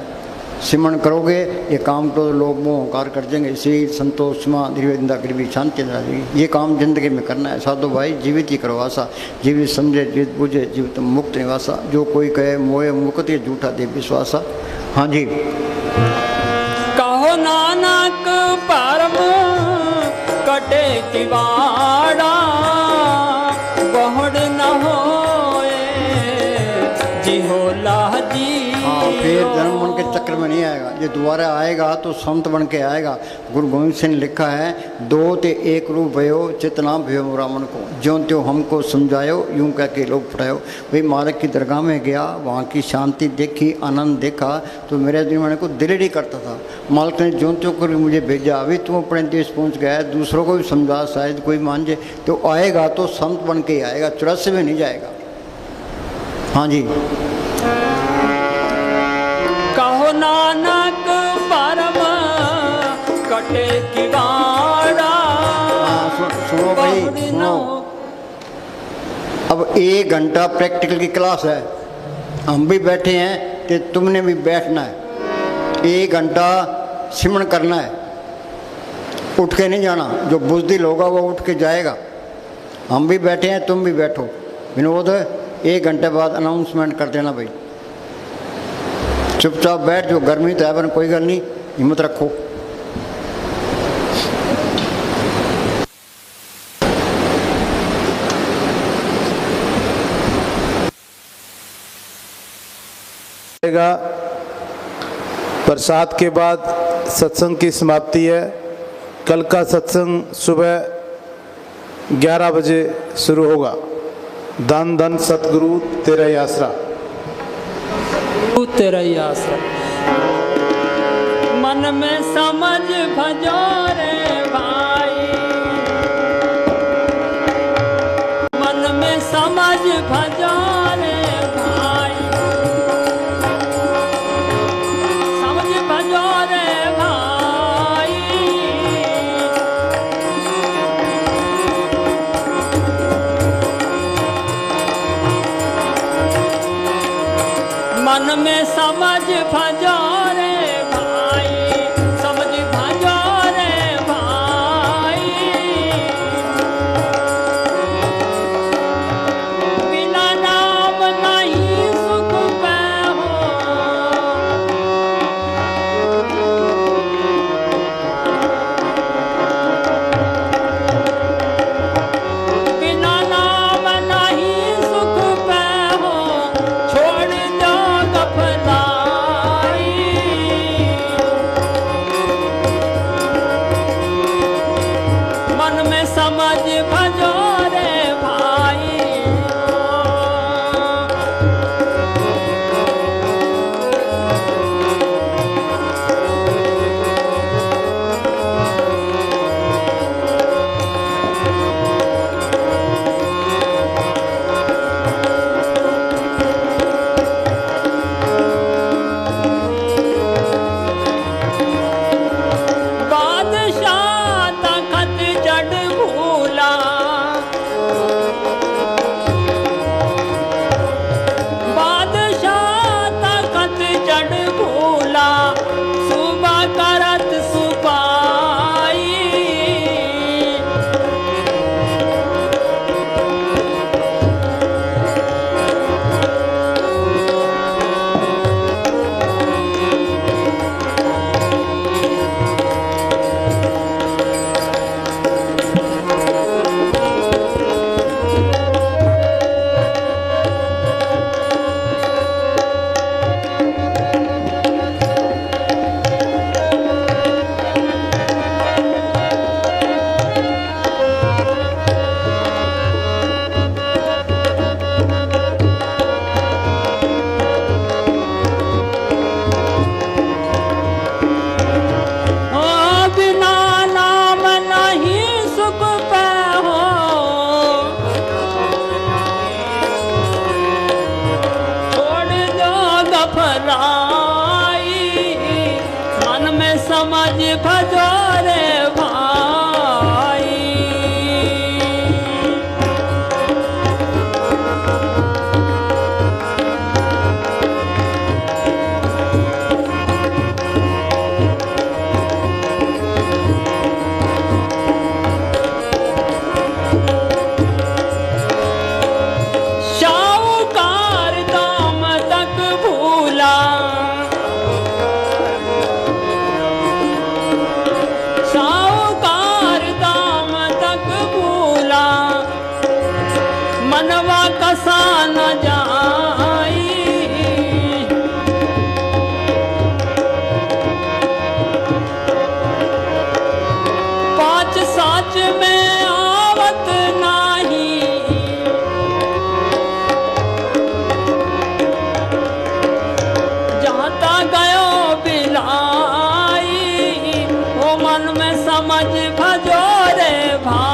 सिमरण करोगे ये काम तो लोग मोह अहंकार कर देंगे, इसी संतोष माँ निर्वेदा गरीबी शांति जाएगी। ये काम जिंदगी में करना है साधु भाई, जीवित ही करो आशा, जीवित समझे जीवित बुझे जीवित मुक्त निवासा। जो कोई कहे मोहे मुक्त ये झूठा दे विश्वासा। हाँ जी, कहो नानक परम कटे किवाड़ा, बहुड़ न होए जी होला जी। हाँ, फिर जन्म मन के चक्र में नहीं आएगा, ये दोबारा आएगा तो संत बन के आएगा। गुरु गोविंद सिंह ने लिखा है, दो ते एक रूप भयो चितना भयो मोरा मन को, ज्यों त्यों हमको समझायो यूं कह के लोग पढ़ायो। भाई मालिक की दरगाह में गया, वहाँ की शांति देखी, आनंद देखा, तो मेरे दिमाग को दिल ही करता था। मालिक ने ज्यों त्यों कर मुझे भेजा, अभी तुम अपने देश पहुँच गया, दूसरों को भी समझा, शायद कोई मान जाए। तो आएगा तो संत बन के ही आएगा, चुरस्से में नहीं जाएगा। हाँ जी, कहो नानक परम कटे किवाड़ा। सुनो भाई सुनो, अब 1 घंटा प्रैक्टिकल की क्लास है, हम भी बैठे हैं तो तुमने भी बैठना है। 1 घंटा सिमरण करना है, उठ के नहीं जाना। जो बुज़दिल होगा वो उठ के जाएगा। हम भी बैठे हैं, तुम भी बैठो। विनोद 1 घंटे बाद अनाउंसमेंट कर देना भाई। चुपचाप बैठ, जो गर्मी तो है पर कोई गल नहीं, हिम्मत रखो। प्रसाद के बाद सत्संग की समाप्ति है। कल का सत्संग सुबह 11 बजे शुरू होगा। धन धन सतगुरु तेरा ही आसरा। तू तेरा ही आसरा। मन में समझ भजो रे भाई, मन में समझ भजो रे भाई, समझ भजो रे भाई। मन में समझ भजो रे भाई, समझ भजो रे भाई। बिना नाम नहीं सुख पाओ, बिना नाम नहीं सुख पाओ, छोड़ दो गफलाई। मन में समझ भजो रे भाई। बादशाह तखत जड़ भूला, बादशाह तखत जड़ भूला, सुबह करत सुपाई। ओ बिना नाम नहीं सुख पाओ, छोड़ दो गफलाई। मन में समझ भजो रे भाई। शाहूकार दाम तक भूला, शाहूकार दाम तक भूला, मनवा कसा न जाई। पाँच साच में आवत नाही, जाता गयो बिलाई। ओ मन में समझ भजो रे भाई।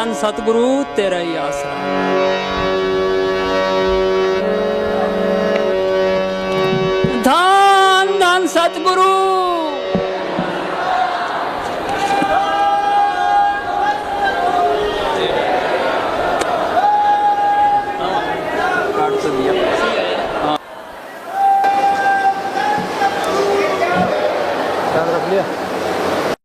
धन सतगुरु तेरा ही आसरा। धन धन सतगुरु रख लिया।